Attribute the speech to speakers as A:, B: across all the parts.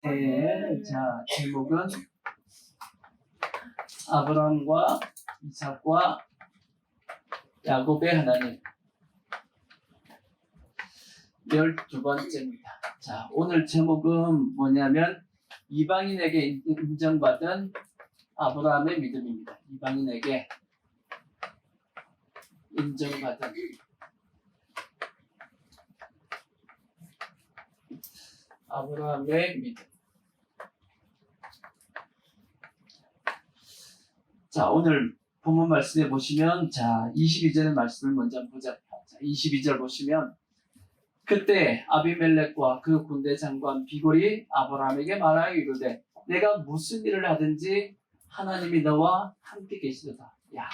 A: 네, 자, 제목은 아브라함과 이삭과 야곱의 하나님 12번째입니다. 자, 오늘 제목은 뭐냐면 이방인에게 인정받은 아브라함의 믿음입니다. 이방인에게 인정받은 아브라함의 믿음. 자, 오늘 본문 말씀에 보시면, 자, 22절의 말씀을 먼저 보자. 자, 22절 보시면, 그때 아비멜렉과 그 군대 장관 비골이 아브라함에게 말하여 이르되, 내가 무슨 일을 하든지 하나님이 너와 함께 계시도다. 야,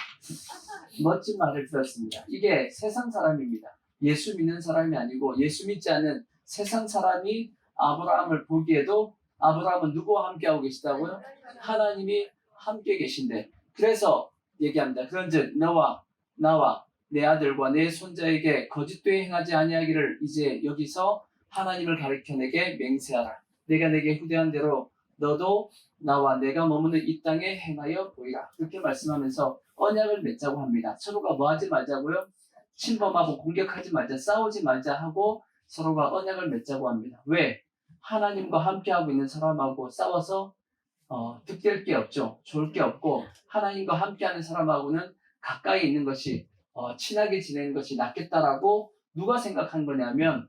A: 멋진 말을 들었습니다. 이게 세상 사람입니다. 예수 믿는 사람이 아니고 예수 믿지 않는 세상 사람이 아브라함을 보기에도 아브라함은 누구와 함께하고 계시다고요? 하나님이 함께 계신데, 그래서 얘기합니다. 그런즉 너와 나와 내 아들과 내 손자에게 거짓되이 행하지 아니하기를 이제 여기서 하나님을 가리켜 내게 맹세하라. 내가 내게 후대한 대로 너도 나와 내가 머무는 이 땅에 행하여 보이라. 그렇게 말씀하면서 언약을 맺자고 합니다. 서로가 뭐 하지 말자고요? 침범하고 공격하지 말자, 싸우지 말자 하고 서로가 언약을 맺자고 합니다. 왜? 하나님과 함께하고 있는 사람하고 싸워서 득될 게 없죠. 좋을 게 없고, 하나님과 함께하는 사람하고는 가까이 있는 것이 친하게 지내는 것이 낫겠다라고 누가 생각한 거냐면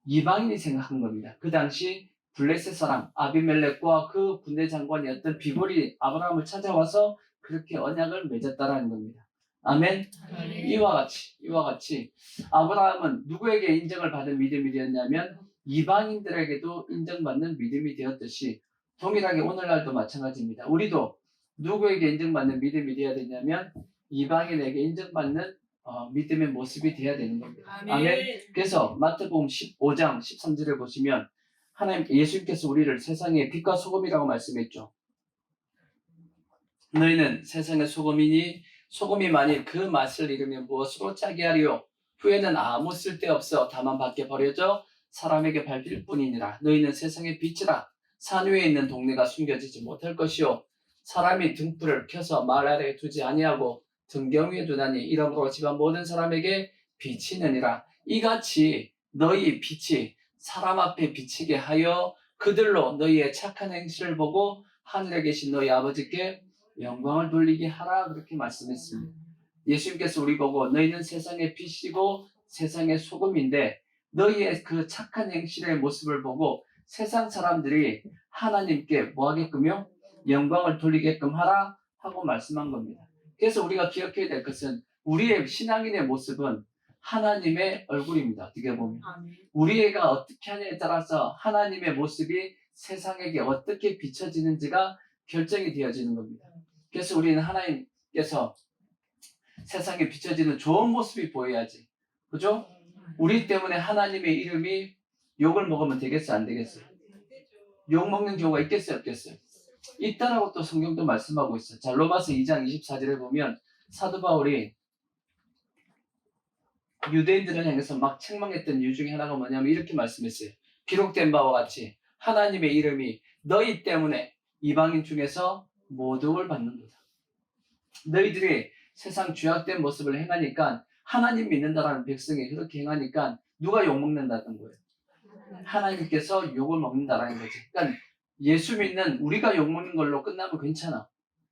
A: 이방인이 생각한 겁니다. 그 당시 블레셋 사람 아비멜렉과 그 군대 장관이었던 비골이 아브라함을 찾아와서 그렇게 언약을 맺었다라는 겁니다. 아멘. 이와 같이 아브라함은 누구에게 인정을 받은 믿음이 되었냐면 이방인들에게도 인정받는 믿음이 되었듯이 동일하게 오늘날도 마찬가지입니다. 우리도 누구에게 인정받는 믿음이 되어야 되냐면 이방인에게 인정받는 믿음의 모습이 되어야 되는 겁니다. 아멘. 그래서 마태복음 15장 13절에 보시면 하나님 예수님께서 우리를 세상의 빛과 소금이라고 말씀했죠. 너희는 세상의 소금이니 소금이 만일 그 맛을 잃으면 무엇으로 짜게 하리요? 후에는 아무 쓸데없어 다만 밖에 버려져 사람에게 밟힐 뿐이니라. 너희는 세상의 빛이라. 산 위에 있는 동네가 숨겨지지 못할 것이요 사람이 등불을 켜서 말 아래에 두지 아니하고 등경 위에 두나니 이러므로 집안 모든 사람에게 비치느니라. 이같이 너희 빛이 사람 앞에 비치게 하여 그들로 너희의 착한 행실을 보고 하늘에 계신 너희 아버지께 영광을 돌리게 하라. 그렇게 말씀했습니다. 예수님께서 우리 보고 너희는 세상의 빛이고 세상의 소금인데 너희의 그 착한 행실의 모습을 보고 세상 사람들이 하나님께 뭐 하게끔요? 영광을 돌리게끔 하라 하고 말씀한 겁니다. 그래서 우리가 기억해야 될 것은 우리의 신앙인의 모습은 하나님의 얼굴입니다. 어떻게 보면 우리가 어떻게 하냐에 따라서 하나님의 모습이 세상에게 어떻게 비춰지는지가 결정이 되어지는 겁니다. 그래서 우리는 하나님께서 세상에 비춰지는 좋은 모습이 보여야지. 그죠? 우리 때문에 하나님의 이름이 욕을 먹으면 되겠어요? 안 되겠어요? 욕 먹는 경우가 있겠어요? 없겠어요? 있다라고 또 성경도 말씀하고 있어요. 자, 로마서 2장 24절에 보면 사도 바울이 유대인들을 향해서 막 책망했던 이유 중에 하나가 뭐냐면 이렇게 말씀했어요. 기록된 바와 같이 하나님의 이름이 너희 때문에 이방인 중에서 모독을 받는도다. 너희들이 세상 죄악된 모습을 행하니까 하나님 믿는다라는 백성이 그렇게 행하니까 누가 욕먹는다는 거예요? 하나님께서 욕을 먹는다라는 거지. 그러니까 예수 믿는 우리가 욕먹는 걸로 끝나면 괜찮아.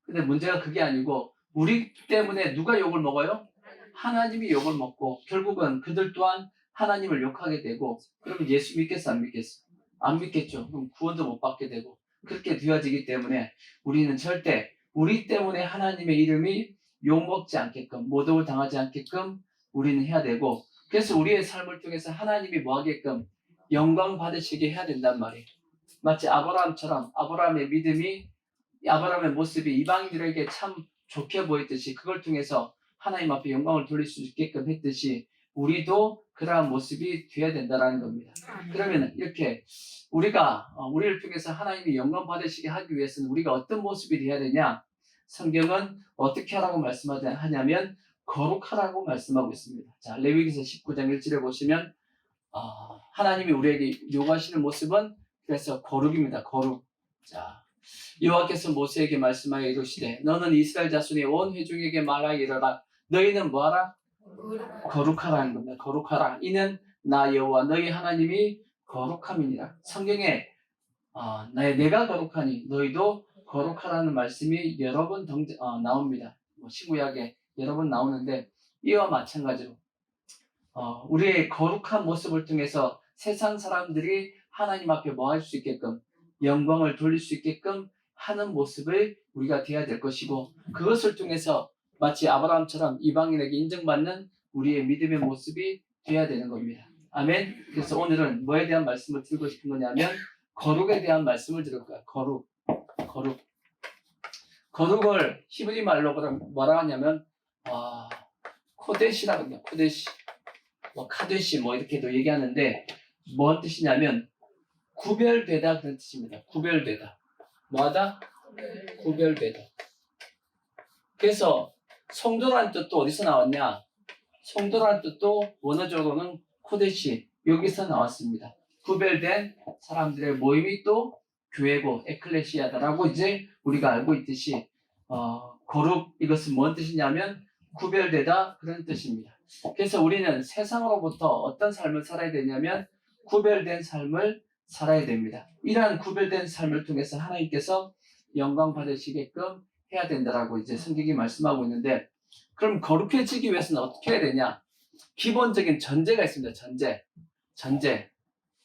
A: 근데 문제가 그게 아니고 우리 때문에 누가 욕을 먹어요? 하나님이 욕을 먹고 결국은 그들 또한 하나님을 욕하게 되고 그러면 예수 믿겠어? 안 믿겠어? 안 믿겠죠. 그럼 구원도 못 받게 되고 그렇게 되어지기 때문에 우리는 절대 우리 때문에 하나님의 이름이 욕먹지 않게끔 모독을 당하지 않게끔 우리는 해야 되고 그래서 우리의 삶을 통해서 하나님이 뭐 하게끔 영광 받으시게 해야 된단 말이에요. 마치 아브라함처럼 아브라함의 믿음이 아브라함의 모습이 이방인들에게 참 좋게 보였듯이 그걸 통해서 하나님 앞에 영광을 돌릴 수 있게끔 했듯이 우리도 그러한 모습이 되어야 된다는 겁니다. 그러면 이렇게 우리를 통해서 하나님이 영광 받으시게 하기 위해서는 우리가 어떤 모습이 되어야 되냐? 성경은 어떻게 하라고 말씀하냐면 거룩하라고 말씀하고 있습니다. 자, 레위기서 19장 1절에 보시면 하나님이 우리에게 요구하시는 모습은 그래서 거룩입니다. 거룩. 자, 여호와께서 모세에게 말씀하여 이르시되 너는 이스라엘 자손의 온 회중에게 말하여 이르라. 너희는 뭐하라? 거룩하라는 겁니다. 거룩하라. 이는 나 여호와 너희 하나님이 거룩함이니라. 성경에 내가 거룩하니 너희도 거룩하라는 말씀이 여러 번 나옵니다. 신구약에 여러 번 나오는데 이와 마찬가지로 우리의 거룩한 모습을 통해서 세상 사람들이 하나님 앞에 뭐 할 수 있게끔 영광을 돌릴 수 있게끔 하는 모습을 우리가 되어야 될 것이고 그것을 통해서 마치 아브라함처럼 이방인에게 인정받는 우리의 믿음의 모습이 되어야 되는 겁니다. 아멘. 그래서 오늘은 뭐에 대한 말씀을 드리고 싶은 거냐면 거룩에 대한 말씀을 드릴 거야. 거룩을 히브리 말로 그럼 뭐라 하냐면 코데시라고 해요. 코데시, 카데시 이렇게도 얘기하는데 뭔 뜻이냐면 구별되다 그런 뜻입니다. 구별되다. 뭐하다? 구별되다. 그래서 성도라는 뜻도 어디서 나왔냐? 성도라는 뜻도 원어적으로는 코데시 여기서 나왔습니다. 구별된 사람들의 모임이 또 교회고 에클레시아다라고 이제 우리가 알고 있듯이 거룩 이것은 뭔 뜻이냐면 구별되다 그런 뜻입니다. 그래서 우리는 세상으로부터 어떤 삶을 살아야 되냐면 구별된 삶을 살아야 됩니다. 이러한 구별된 삶을 통해서 하나님께서 영광 받으시게끔 해야 된다라고 이제 성경이 말씀하고 있는데 그럼 거룩해지기 위해서는 어떻게 해야 되냐? 기본적인 전제가 있습니다. 전제.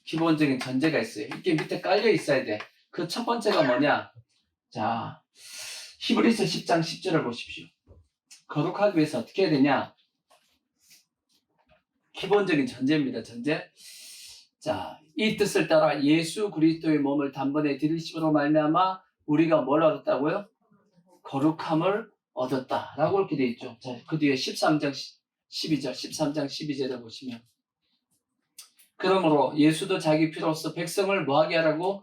A: 기본적인 전제가 있어요. 이게 밑에 깔려 있어야 돼. 그 첫 번째가 뭐냐? 자, 히브리서 10장 10절을 보십시오. 거룩하기 위해서 어떻게 해야 되냐? 기본적인 전제입니다. 전제. 자, 이 뜻을 따라 예수 그리스도의 몸을 단번에 드리심으로 말미암아 우리가 뭘 얻었다고요? 거룩함을 얻었다라고 이렇게 되어 있죠. 자, 그 뒤에 13장 12절을 보시면 그러므로 예수도 자기 피로써 백성을 뭐하게 하라고?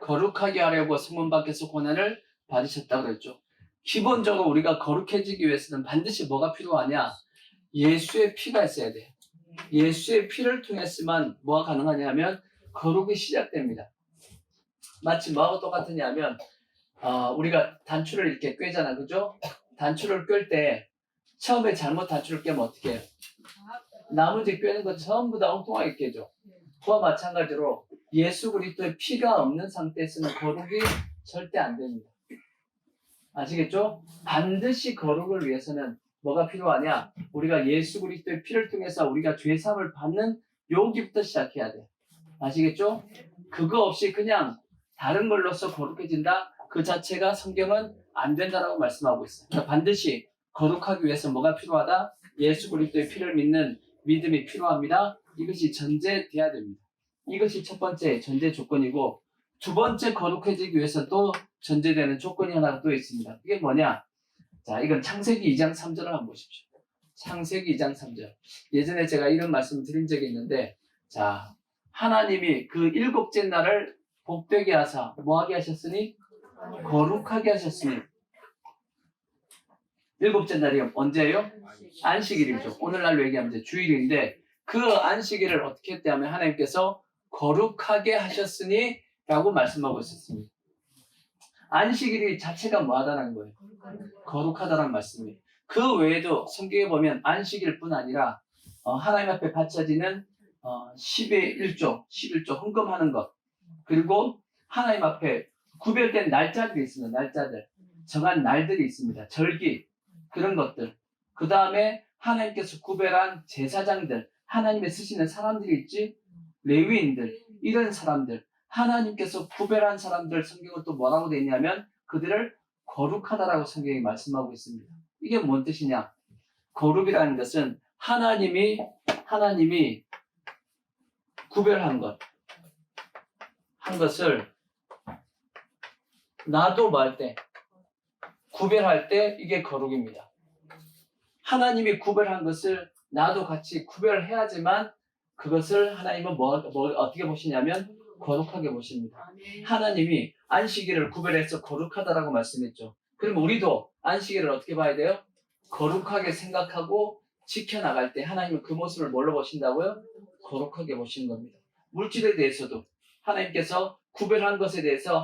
A: 거룩하게 하려고 성문 밖에서 고난을 받으셨다고 그랬죠. 기본적으로 우리가 거룩해지기 위해서는 반드시 뭐가 필요하냐? 예수의 피가 있어야 돼. 예수의 피를 통해서만 뭐가 가능하냐면 거룩이 시작됩니다. 마치 뭐하고 똑같으냐면 우리가 단추를 이렇게 꿰잖아, 그죠? 단추를 꿰 때 처음에 잘못 단추를 꿰면 어떻게 해요? 나머지 꿰는 거 전부 다 엉뚱하게 깨죠. 그와 마찬가지로 예수 그리스도의 피가 없는 상태에서는 거룩이 절대 안 됩니다. 아시겠죠? 반드시 거룩을 위해서는 뭐가 필요하냐? 우리가 예수 그리스도의 피를 통해서 우리가 죄사함을 받는 여기부터 시작해야 돼. 아시겠죠? 그거 없이 그냥 다른 걸로서 거룩해진다? 그 자체가 성경은 안 된다라고 말씀하고 있어요. 그러니까 반드시 거룩하기 위해서 뭐가 필요하다? 예수 그리스도의 피를 믿는 믿음이 필요합니다. 이것이 전제돼야 됩니다. 이것이 첫 번째 전제 조건이고 두 번째 거룩해지기 위해서 또 전제되는 조건이 하나가 또 있습니다. 이게 뭐냐? 자, 이건 창세기 2장 3절을 한번 보십시오. 창세기 2장 3절. 예전에 제가 이런 말씀을 드린 적이 있는데 자, 하나님이 그 일곱째 날을 복되게 하사 뭐하게 하셨으니? 거룩하게 하셨으니 일곱째 날이 언제예요? 안식일이죠. 오늘날로 얘기하면 이제 주일인데 그 안식일을 어떻게 했대 하면 하나님께서 거룩하게 하셨으니 라고 말씀하고 있었습니다. 안식일이 자체가 뭐하다는 거예요? 거룩하다는 말씀이에요. 그 외에도 성경에 보면 안식일 뿐 아니라 하나님 앞에 바쳐지는 10의 1조, 11조 헌금하는 것 그리고 하나님 앞에 구별된 날짜들이 있습니다. 날짜들. 정한 날들이 있습니다. 절기 그런 것들. 그 다음에 하나님께서 구별한 제사장들 하나님의 쓰시는 사람들이 있지 레위인들 이런 사람들 하나님께서 구별한 사람들 성경은 또 뭐라고 되어 있냐면 그들을 거룩하다라고 성경이 말씀하고 있습니다. 이게 뭔 뜻이냐? 거룩이라는 것은 하나님이 구별한 한 것을 나도 뭐 할 때 구별할 때 이게 거룩입니다. 하나님이 구별한 것을 나도 같이 구별해야지만 그것을 하나님은 어떻게 보시냐면 거룩하게 보십니다. 하나님이 안식일을 구별해서 거룩하다라고 말씀했죠. 그럼 우리도 안식일을 어떻게 봐야 돼요? 거룩하게 생각하고 지켜나갈 때 하나님은 그 모습을 뭘로 보신다고요? 거룩하게 보시는 겁니다. 물질에 대해서도 하나님께서 구별한 것에 대해서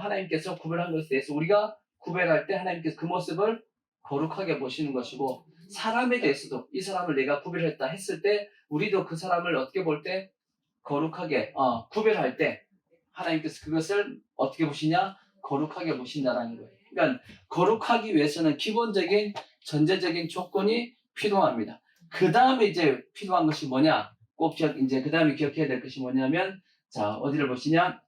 A: 우리가 구별할 때 하나님께서 그 모습을 거룩하게 보시는 것이고, 사람에 대해서도 이 사람을 내가 구별했다 했을 때 우리도 그 사람을 어떻게 볼 때 거룩하게 구별할 때 하나님께서 그것을 어떻게 보시냐? 거룩하게 보신다라는 거예요. 그러니까 거룩하기 위해서는 기본적인 전제적인 조건이 필요합니다. 그 다음에 이제 필요한 것이 뭐냐? 그 다음에 기억해야 될 것이 뭐냐면, 자, 어디를 보시냐?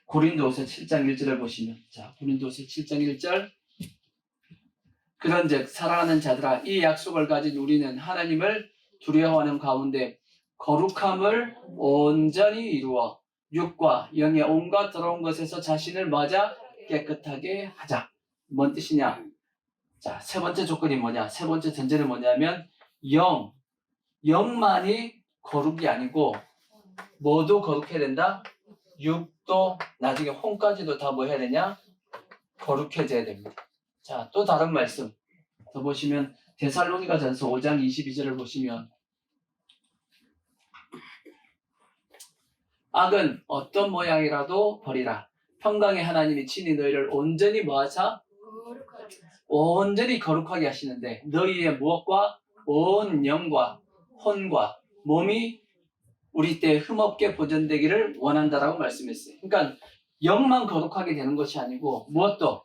A: 고린도후서 7장 1절을 보시면, 자, 고린도후서 7장 1절. 그런즉 사랑하는 자들아, 이 약속을 가진 우리는 하나님을 두려워하는 가운데 거룩함을 온전히 이루어 육과 영의 온갖 더러운 것에서 자신을 맞아 깨끗하게 하자. 뭔 뜻이냐? 자, 세 번째 조건이 뭐냐? 세 번째 전제는 뭐냐면, 영만이 거룩이 아니고 뭐도 거룩해야 된다? 육도, 나중에 혼까지도 다 뭐 해야 되냐? 거룩해져야 됩니다. 자, 또 다른 말씀 더 보시면 데살로니가전서 5장 22절을 보시면, 악은 어떤 모양이라도 버리라. 평강의 하나님이 친히 너희를 온전히 뭐하사? 온전히 거룩하게 하시는데 너희의 무엇과? 온 영과 혼과 몸이 우리 때 흠없게 보존되기를 원한다라고 말씀했어요. 그러니까 영만 거룩하게 되는 것이 아니고 무엇도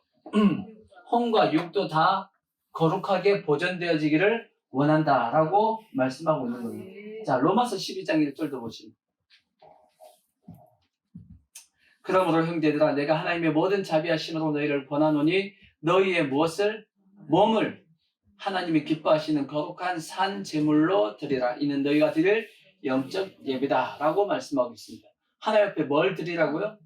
A: 혼과 육도 다 거룩하게 보존되어지기를 원한다라고 말씀하고 있는 겁니다. 자, 로마서 12장 1절도 보시면, 그러므로 형제들아, 내가 하나님의 모든 자비하심으로 너희를 권하노니 너희의 무엇을? 몸을 하나님이 기뻐하시는 거룩한 산 제물로 드리라. 이는 너희가 드릴 영적 예배다 라고 말씀하고 있습니다. 하나님 앞에 뭘 드리라고요?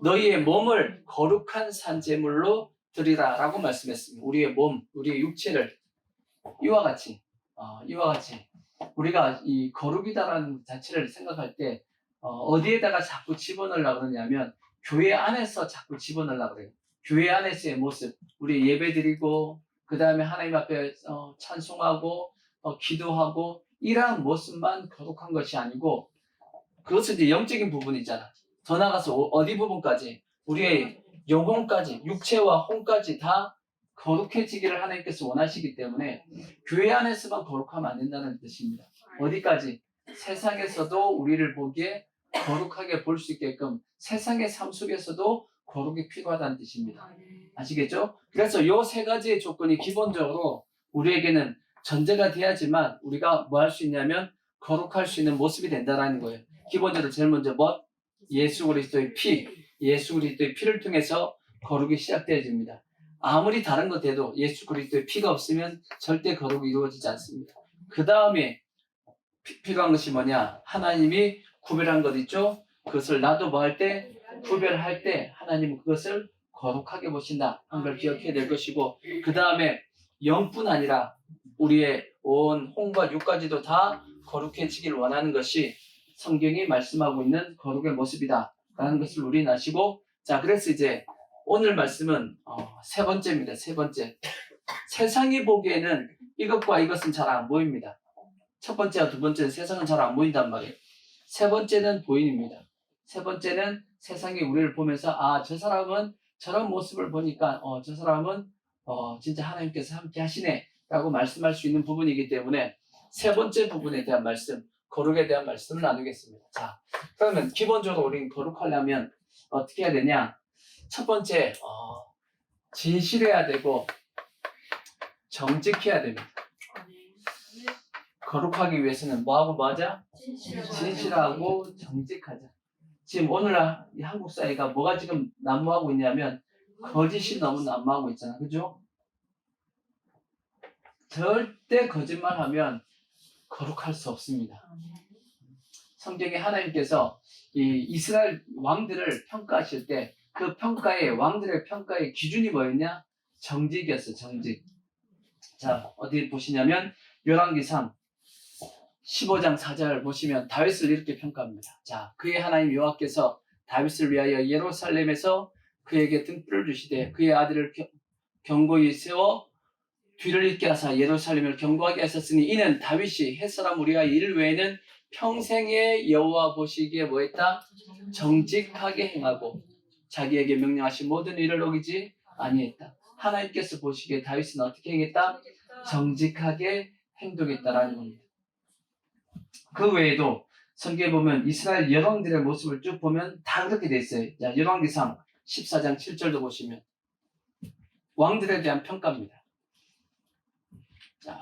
A: 너희의 몸을 거룩한 산 제물로 드리라 라고 말씀했습니다. 우리의 몸, 우리의 육체를 이와 같이 우리가 이 거룩이다라는 자체를 생각할 때 어디에다가 자꾸 집어넣으려고 그러냐면 교회 안에서 자꾸 집어넣으려고 그래요. 교회 안에서의 모습, 우리 예배 드리고 그 다음에 하나님 앞에 찬송하고 기도하고 이러한 모습만 거룩한 것이 아니고, 그것은 이제 영적인 부분이잖아. 더 나아가서 어디 부분까지? 우리의 영혼까지, 육체와 혼까지 다 거룩해지기를 하나님께서 원하시기 때문에 교회 안에서만 거룩하면 안 된다는 뜻입니다. 어디까지? 세상에서도 우리를 보기에 거룩하게 볼 수 있게끔 세상의 삶 속에서도 거룩이 필요하다는 뜻입니다. 아시겠죠? 그래서 이 세 가지의 조건이 기본적으로 우리에게는 전제가 돼야지만 우리가 뭐 할 수 있냐면 거룩할 수 있는 모습이 된다는 거예요. 기본적으로 제일 먼저 뭐? 예수 그리스도의 피를 통해서 거룩이 시작되어집니다. 아무리 다른 것 돼도 예수 그리스도의 피가 없으면 절대 거룩이 이루어지지 않습니다. 그 다음에 필요한 것이 뭐냐? 하나님이 구별한 것 있죠? 그것을 나도 뭐 할 때? 구별할 때 하나님은 그것을 거룩하게 보신다 하는 걸 기억해야 될 것이고, 그 다음에 영뿐 아니라 우리의 온 혼과 육까지도 다 거룩해지길 원하는 것이 성경이 말씀하고 있는 거룩의 모습이다 라는 것을 우리는 아시고, 자, 그래서 이제 오늘 말씀은 세 번째입니다. 세 번째. 세상이 보기에는 이것과 이것은 잘 안 보입니다. 첫 번째와 두 번째는 세상은 잘 안 보인단 말이에요. 세 번째는 보인입니다. 세 번째는 세상이 우리를 보면서 저 사람은 저런 모습을 보니까 저 사람은 진짜 하나님께서 함께 하시네 라고 말씀할 수 있는 부분이기 때문에 세 번째 부분에 대한 말씀, 거룩에 대한 말씀을 나누겠습니다. 자, 그러면 기본적으로 우리는 거룩하려면 어떻게 해야 되냐? 첫 번째, 진실해야 되고 정직해야 됩니다. 거룩하기 위해서는 뭐하고 뭐하자? 진실하고 정직하자. 지금 오늘 한국 사회가 뭐가 지금 난무하고 있냐면 거짓이 너무 난무하고 있잖아. 그죠? 절대 거짓말하면 거룩할 수 없습니다. 성경에 하나님께서 이 이스라엘 왕들을 평가하실 때 그 왕들의 평가의 기준이 뭐였냐? 정직이었어요. 정직. 자, 어디 보시냐면 열왕기상 15장 4절 보시면 다윗을 이렇게 평가합니다. 자, 그의 하나님 여호와께서 다윗을 위하여 예루살렘에서 그에게 등불을 주시되 그의 아들을 견고히 세워 뒤를 잇게 하사 예루살렘을 견고하게 하셨으니 이는 다윗이 햇사람 우리아 일 외에는 평생에 여호와 보시기에 뭐했다? 정직하게 행하고 자기에게 명령하신 모든 일을 어기지 아니했다. 하나님께서 보시기에 다윗은 어떻게 행했다? 정직하게 행동했다라는 겁니다. 그 외에도 성경에 보면 이스라엘 열왕들의 모습을 쭉 보면 다 그렇게 돼 있어요. 자, 열왕기상 14장 7절도 보시면 왕들에 대한 평가입니다. 자,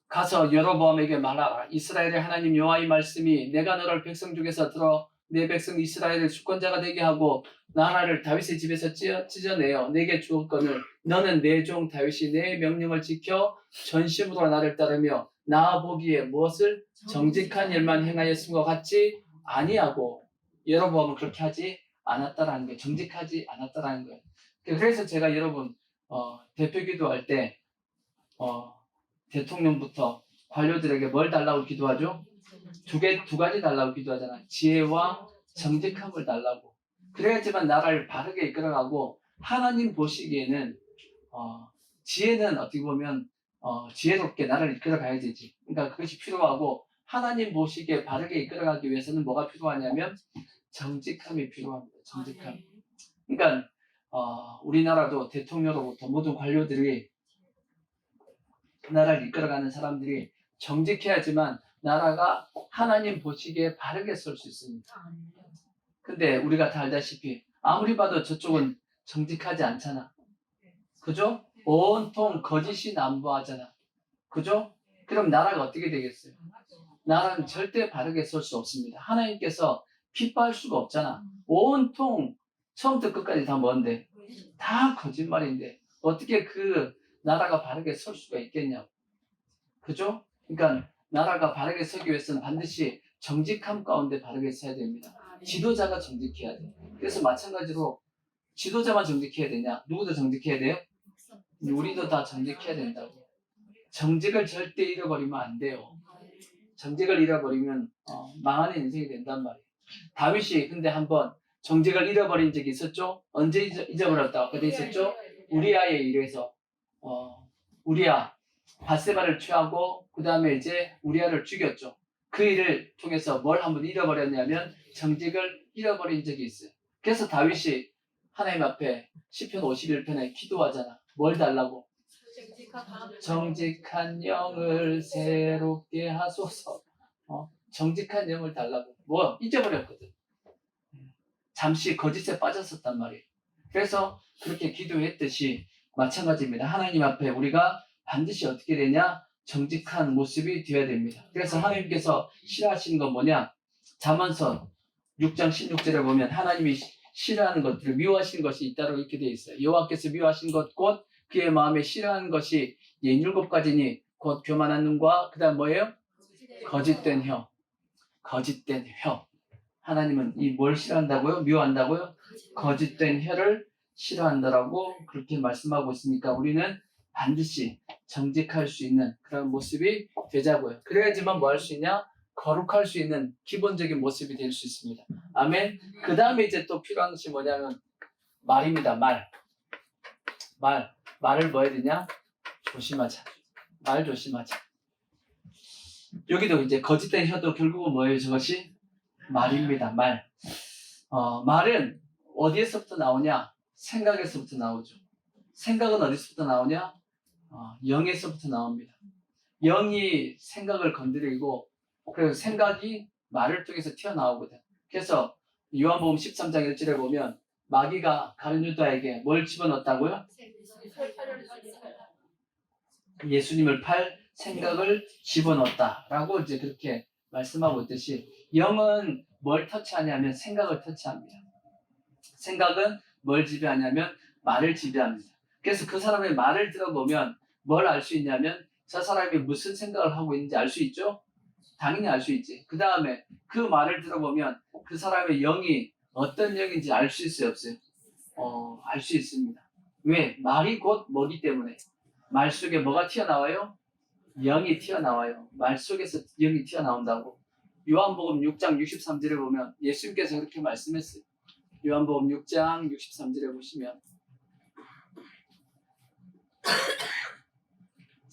A: 가서 여로보암에게 말하라. 이스라엘의 하나님 여호와의 말씀이 내가 너를 백성 중에서 들어 내 백성 이스라엘의 주권자가 되게 하고 나라를 다윗의 집에서 찢어내어 내게 주었거늘 너는 내 종 다윗이 내 명령을 지켜 전심으로 나를 따르며 나 보기에 무엇을 정직한 일만 행하였음과 같지 아니하고 여로보암은 그렇게 하지 않았다라는 거예요. 정직하지 않았다라는 거예요. 그래서 제가 여러분 대표 기도할 때 대통령부터 관료들에게 뭘 달라고 기도하죠? 두 가지 달라고 기도하잖아. 지혜와 정직함을 달라고. 그래야지만 나라를 바르게 이끌어가고 하나님 보시기에는 지혜는 어떻게 보면 지혜롭게 나라를 이끌어가야 되지. 그러니까 그것이 필요하고 하나님 보시기에 바르게 이끌어가기 위해서는 뭐가 필요하냐면 정직함이 필요합니다. 정직함. 그러니까 우리나라도 대통령으로부터 모든 관료들이 나라를 이끌어가는 사람들이 정직해야지만 나라가 하나님 보시기에 바르게 설 수 있습니다. 근데 우리가 다 알다시피 아무리 봐도 저쪽은 정직하지 않잖아. 그죠? 온통 거짓이 난무하잖아. 그죠? 그럼 나라가 어떻게 되겠어요? 나라는 절대 바르게 설 수 없습니다. 하나님께서 기뻐할 수가 없잖아. 온통 처음부터 끝까지 다 뭔데? 다 거짓말인데 어떻게 그 나라가 바르게 설 수가 있겠냐고. 그죠? 그러니까 나라가 바르게 서기 위해서는 반드시 정직함 가운데 바르게 서야 됩니다. 지도자가 정직해야 돼. 그래서 마찬가지로 지도자만 정직해야 되냐? 누구도 정직해야 돼요? 우리도 다 정직해야 된다고. 정직을 절대 잃어버리면 안 돼요. 정직을 잃어버리면 망하는 인생이 된단 말이에요. 다윗이 근데 한번 정직을 잃어버린 적이 있었죠? 언제 잊어버렸다고 그때 있었죠? 우리아의 일에서 우리아 밧세바를 취하고 그 다음에 이제 우리아를 죽였죠. 그 일을 통해서 뭘 한번 잃어버렸냐면 정직을 잃어버린 적이 있어요. 그래서 다윗이 하나님 앞에 시편 51편에 기도하잖아. 뭘 달라고? 정직한 영을 새롭게 하소서. 정직한 영을 달라고. 뭐 잊어버렸거든. 잠시 거짓에 빠졌었단 말이에요. 그래서 그렇게 기도했듯이 마찬가지입니다. 하나님 앞에 우리가 반드시 어떻게 되냐? 정직한 모습이 되어야 됩니다. 그래서 하나님께서 싫어하시는 건 뭐냐? 잠언서 6장 16절에 보면 하나님이 싫어하는 것들을 미워하시는 것이 있다고 이렇게 되어 있어요. 여호와께서 미워하신 것 곧 그의 마음에 싫어하는 것이 67가지니 곧 교만한 눈과 그 다음 뭐예요? 거짓된 혀. 거짓된 혀. 하나님은 이 뭘 싫어한다고요? 미워한다고요? 거짓된 혀를 싫어한다라고 그렇게 말씀하고 있으니까 우리는 반드시 정직할 수 있는 그런 모습이 되자고요. 그래야지만 뭐 할 수 있냐? 거룩할 수 있는 기본적인 모습이 될 수 있습니다. 아멘. 그 다음에 이제 또 필요한 것이 뭐냐면 말입니다. 말을 뭐 해야 되냐? 조심하자. 말 조심하자. 여기도 이제 거짓된 혀도 결국은 뭐예요? 저것이 말입니다. 말은 어디에서부터 나오냐? 생각에서부터 나오죠. 생각은 어디서부터 나오냐? 영에서부터 나옵니다. 영이 생각을 건드리고 그래서 생각이 말을 통해서 튀어나오거든. 그래서 요한복음 13장 1절에 보면 마귀가 가룟 유다에게 뭘 집어넣었다고요? 예수님을 팔 생각을 집어넣었다라고 이제 그렇게 말씀하고 있듯이 영은 뭘 터치하냐면 생각을 터치합니다. 생각은 뭘 지배하냐면 말을 지배합니다. 그래서 그 사람의 말을 들어보면 뭘 알 수 있냐면 저 사람이 무슨 생각을 하고 있는지 알 수 있죠? 당연히 알 수 있지. 그 다음에 그 말을 들어보면 그 사람의 영이 어떤 영인지 알 수 있어요? 없어요? 알 수 있습니다. 왜? 말이 곧 뭐기 때문에. 말 속에 뭐가 튀어나와요? 영이 튀어나와요. 말 속에서 영이 튀어나온다고. 요한복음 6장 63절에 보면 예수님께서 그렇게 말씀했어요. 요한복음 6장 63절에 보시면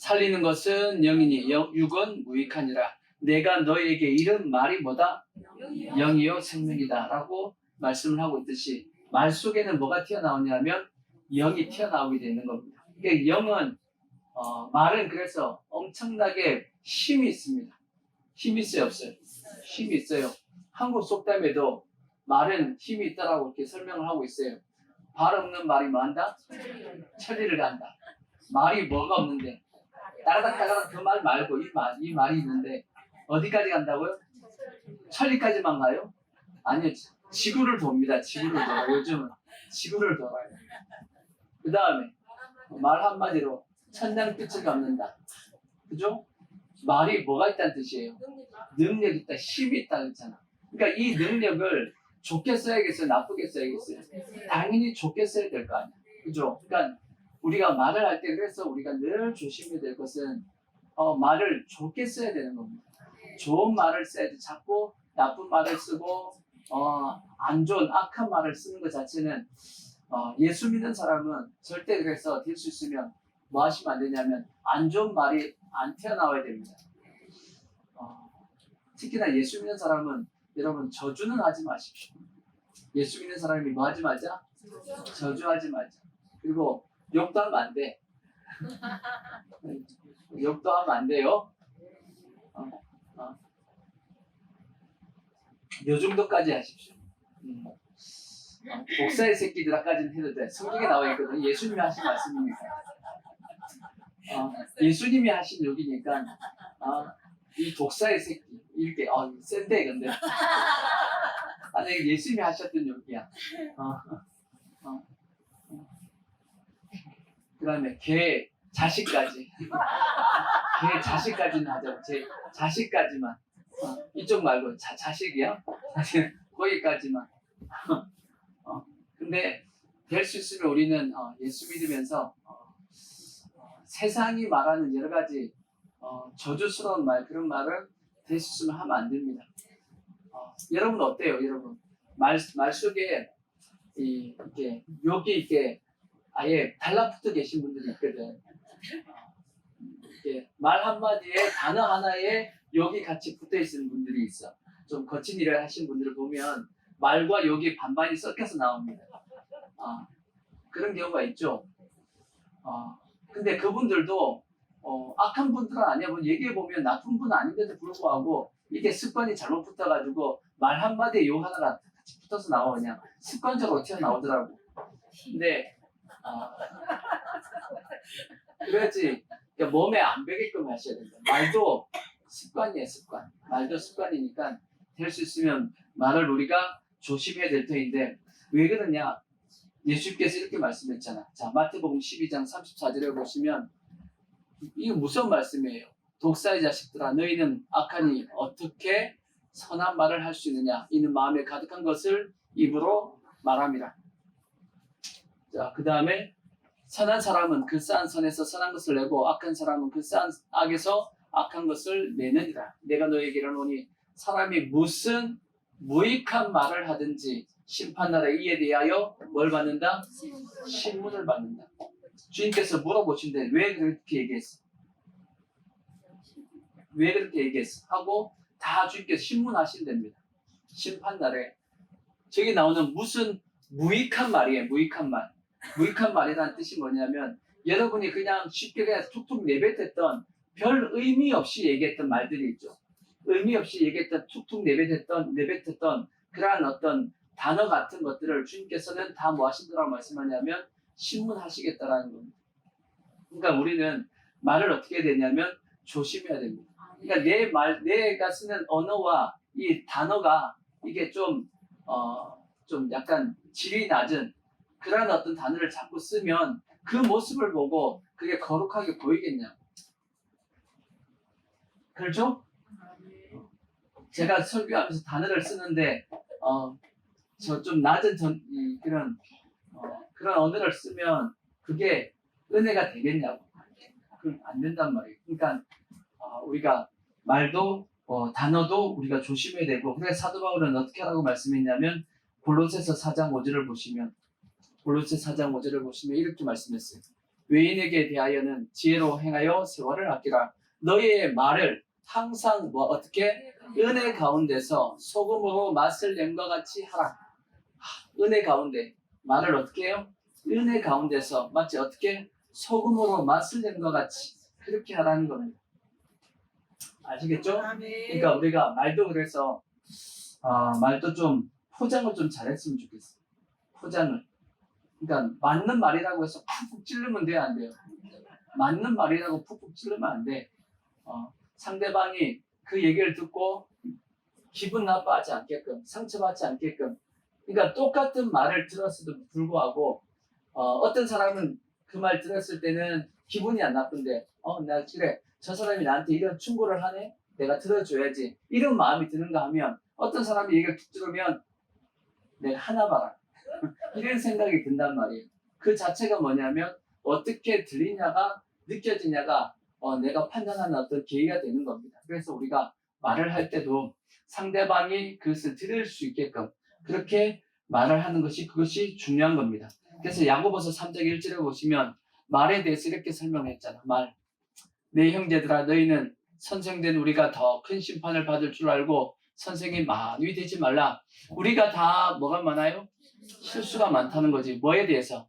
A: 살리는 것은 영이니 육은 무익하니라. 내가 너에게 이른 말이 뭐다? 영이요 생명이다 라고 말씀을 하고 있듯이 말 속에는 뭐가 튀어나오냐면 영이 튀어나오게 되는 겁니다. 그러니까 영은 말은 그래서 엄청나게 힘이 있습니다. 힘이 있어요, 없어요? 힘이 있어요. 한국 속담에도 말은 힘이 있다라고 이렇게 설명을 하고 있어요. 발 없는 말이 뭐 한다? 천리를 간다. 말이 뭐가 없는데 따가닥따가닥 그 말 말고 이 말이 있는데 어디까지 간다고요? 천리까지만 가요? 아니요. 지구를 돕니다. 지구를 돌아요. 요즘은 지구를 돌아요. 그 다음에 말 한마디로 천냥빛을 갚는다. 그죠? 말이 뭐가 있다는 뜻이에요? 능력이 있다, 힘이 있다 그랬잖아. 그러니까 이 능력을 좋게 써야겠어요? 나쁘게 써야겠어요? 당연히 좋게 써야 될 거 아니야. 그죠? 그러니까 우리가 말을 할 때 그래서 우리가 늘 조심해야 될 것은 말을 좋게 써야 되는 겁니다. 좋은 말을 써야지 자꾸 나쁜 말을 쓰고 안 좋은 악한 말을 쓰는 것 자체는 예수 믿는 사람은 절대 그래서 될 수 있으면 뭐 하시면 안 되냐면 안 좋은 말이 안 튀어나와야 됩니다. 특히나 예수 믿는 사람은 여러분 저주는 하지 마십시오. 예수 믿는 사람이 뭐 하지 말자? 저주하지 말자. 그리고 욕도 하면 안 돼. 욕도 하면 안 돼요. 요 정도까지 하십시오. 독사의 새끼들아까지는 해도 돼. 성경에 나와 있거든. 예수님이 하신 말씀이니까. 예수님이 하신 욕이니까 이 독사의 새끼 이렇게 센데 근데 아니 예수님이 하셨던 욕이야. 그다음에 개 자식까지 개 자식까지는 하자고. 제 자식까지만 이쪽 말고 자식이야? 거기까지만. 근데 될 수 있으면 우리는 예수 믿으면서 세상이 말하는 여러 가지 저주스러운 말 그런 말을 될 수 있으면 하면 안 됩니다. 여러분 어때요, 여러분? 말 속에 이렇게 욕이 이렇게 아예 달라붙어 계신 분들이 있거든. 이렇게 말 한마디에 단어 하나에 욕이 같이 붙어 있는 분들이 있어. 좀 거친 일을 하신 분들을 보면 말과 욕이 반반이 섞여서 나옵니다. 그런 경우가 있죠. 근데 그분들도 악한 분들은 아니야. 얘기해 보면 나쁜 분은 아닌데도 불구하고 이게 습관이 잘못 붙어가지고 말 한마디에 욕 하나가 같이 붙어서 나와 그냥 습관적으로 튀어나오더라고. 근데 그래야지 그러니까 몸에 안 배게끔 하셔야 된다. 말도 습관이에요, 습관. 말도 습관이니까 될 수 있으면 말을 우리가 조심해야 될 터인데 왜 그러냐? 예수님께서 이렇게 말씀했잖아. 자, 마태복음 12장 34절에 보시면 이게 무슨 말씀이에요? 독사의 자식들아 너희는 악하니 어떻게 선한 말을 할 수 있느냐? 이는 마음에 가득한 것을 입으로 말함이라. 자, 그 다음에 선한 사람은 그 쌓은 선에서 선한 것을 내고 악한 사람은 그 쌓은 악에서 악한 것을 내느니라. 내가 너에게 이르노니 사람이 무슨 무익한 말을 하든지 심판날에 이에 대하여 뭘 받는다? 신문을 받는다. 주님께서 물어보신데 왜 그렇게 얘기했어? 왜 그렇게 얘기했어? 하고 다 주님께서 신문하신답니다. 심판날에 저기 나오는 무슨 무익한 말이에요. 무익한 말. 무익한 말이라는 뜻이 뭐냐면 여러분이 그냥 쉽게 그냥 툭툭 내뱉었던 별 의미 없이 얘기했던 말들이 있죠. 의미 없이 얘기했던 툭툭 내뱉었던 그러한 어떤 단어 같은 것들을 주님께서는 다 뭐 하신다고 말씀하냐면 신문하시겠다라는 겁니다. 그러니까 우리는 말을 어떻게 해야 되냐면 조심해야 됩니다. 그러니까 내가 쓰는 언어와 이 단어가 이게 좀 약간 질이 낮은 그러한 어떤 단어를 자꾸 쓰면 그 모습을 보고 그게 거룩하게 보이겠냐? 그렇죠? 제가 설교하면서 단어를 쓰는데 저 좀 낮은 그런 언어를 쓰면 그게 은혜가 되겠냐고. 그럼 안 된단 말이에요. 그러니까 우리가 말도 단어도 우리가 조심해야 되고 그래서 사도 바울은 어떻게 하라고 말씀했냐면 골로새서 4장 5절을 보시면 이렇게 말씀했어요. 외인에게 대하여는 지혜로 행하여 세월을 아끼라. 너희의 말을 항상 어떻게 은혜 가운데서 소금으로 맛을 낸것 같이 하라. 은혜 가운데 말을 어떻게 해요? 은혜 가운데서 마치 어떻게 소금으로 맛을 낸 것 같이 그렇게 하라는 겁니다. 아시겠죠? 그러니까 우리가 말도 그래서 말도 좀 포장을 좀 잘했으면 좋겠어요. 포장을. 그러니까 맞는 말이라고 해서 푹푹 찌르면 돼요, 안 돼요? 맞는 말이라고 푹푹 찌르면 안 돼. 상대방이 그 얘기를 듣고 기분 나빠하지 않게끔, 상처받지 않게끔. 그러니까 똑같은 말을 들었어도 불구하고 어떤 사람은 그 말 들었을 때는 기분이 안 나쁜데 나 그래 저 사람이 나한테 이런 충고를 하네? 내가 들어줘야지. 이런 마음이 드는가 하면 어떤 사람이 얘기를 툭 들으면 내가 하나 봐라. 이런 생각이 든단 말이에요. 그 자체가 뭐냐면 어떻게 들리냐가 느껴지냐가 내가 판단하는 어떤 계기가 되는 겁니다. 그래서 우리가 말을 할 때도 상대방이 그것을 들을 수 있게끔 그렇게 말을 하는 것이 그것이 중요한 겁니다. 그래서 야고보서 3장 1절에 보시면 말에 대해서 이렇게 설명했잖아. 말. 내 형제들아 너희는 선생된 우리가 더 큰 심판을 받을 줄 알고 선생이 많이 되지 말라. 우리가 다 뭐가 많아요? 실수가 많다는 거지. 뭐에 대해서?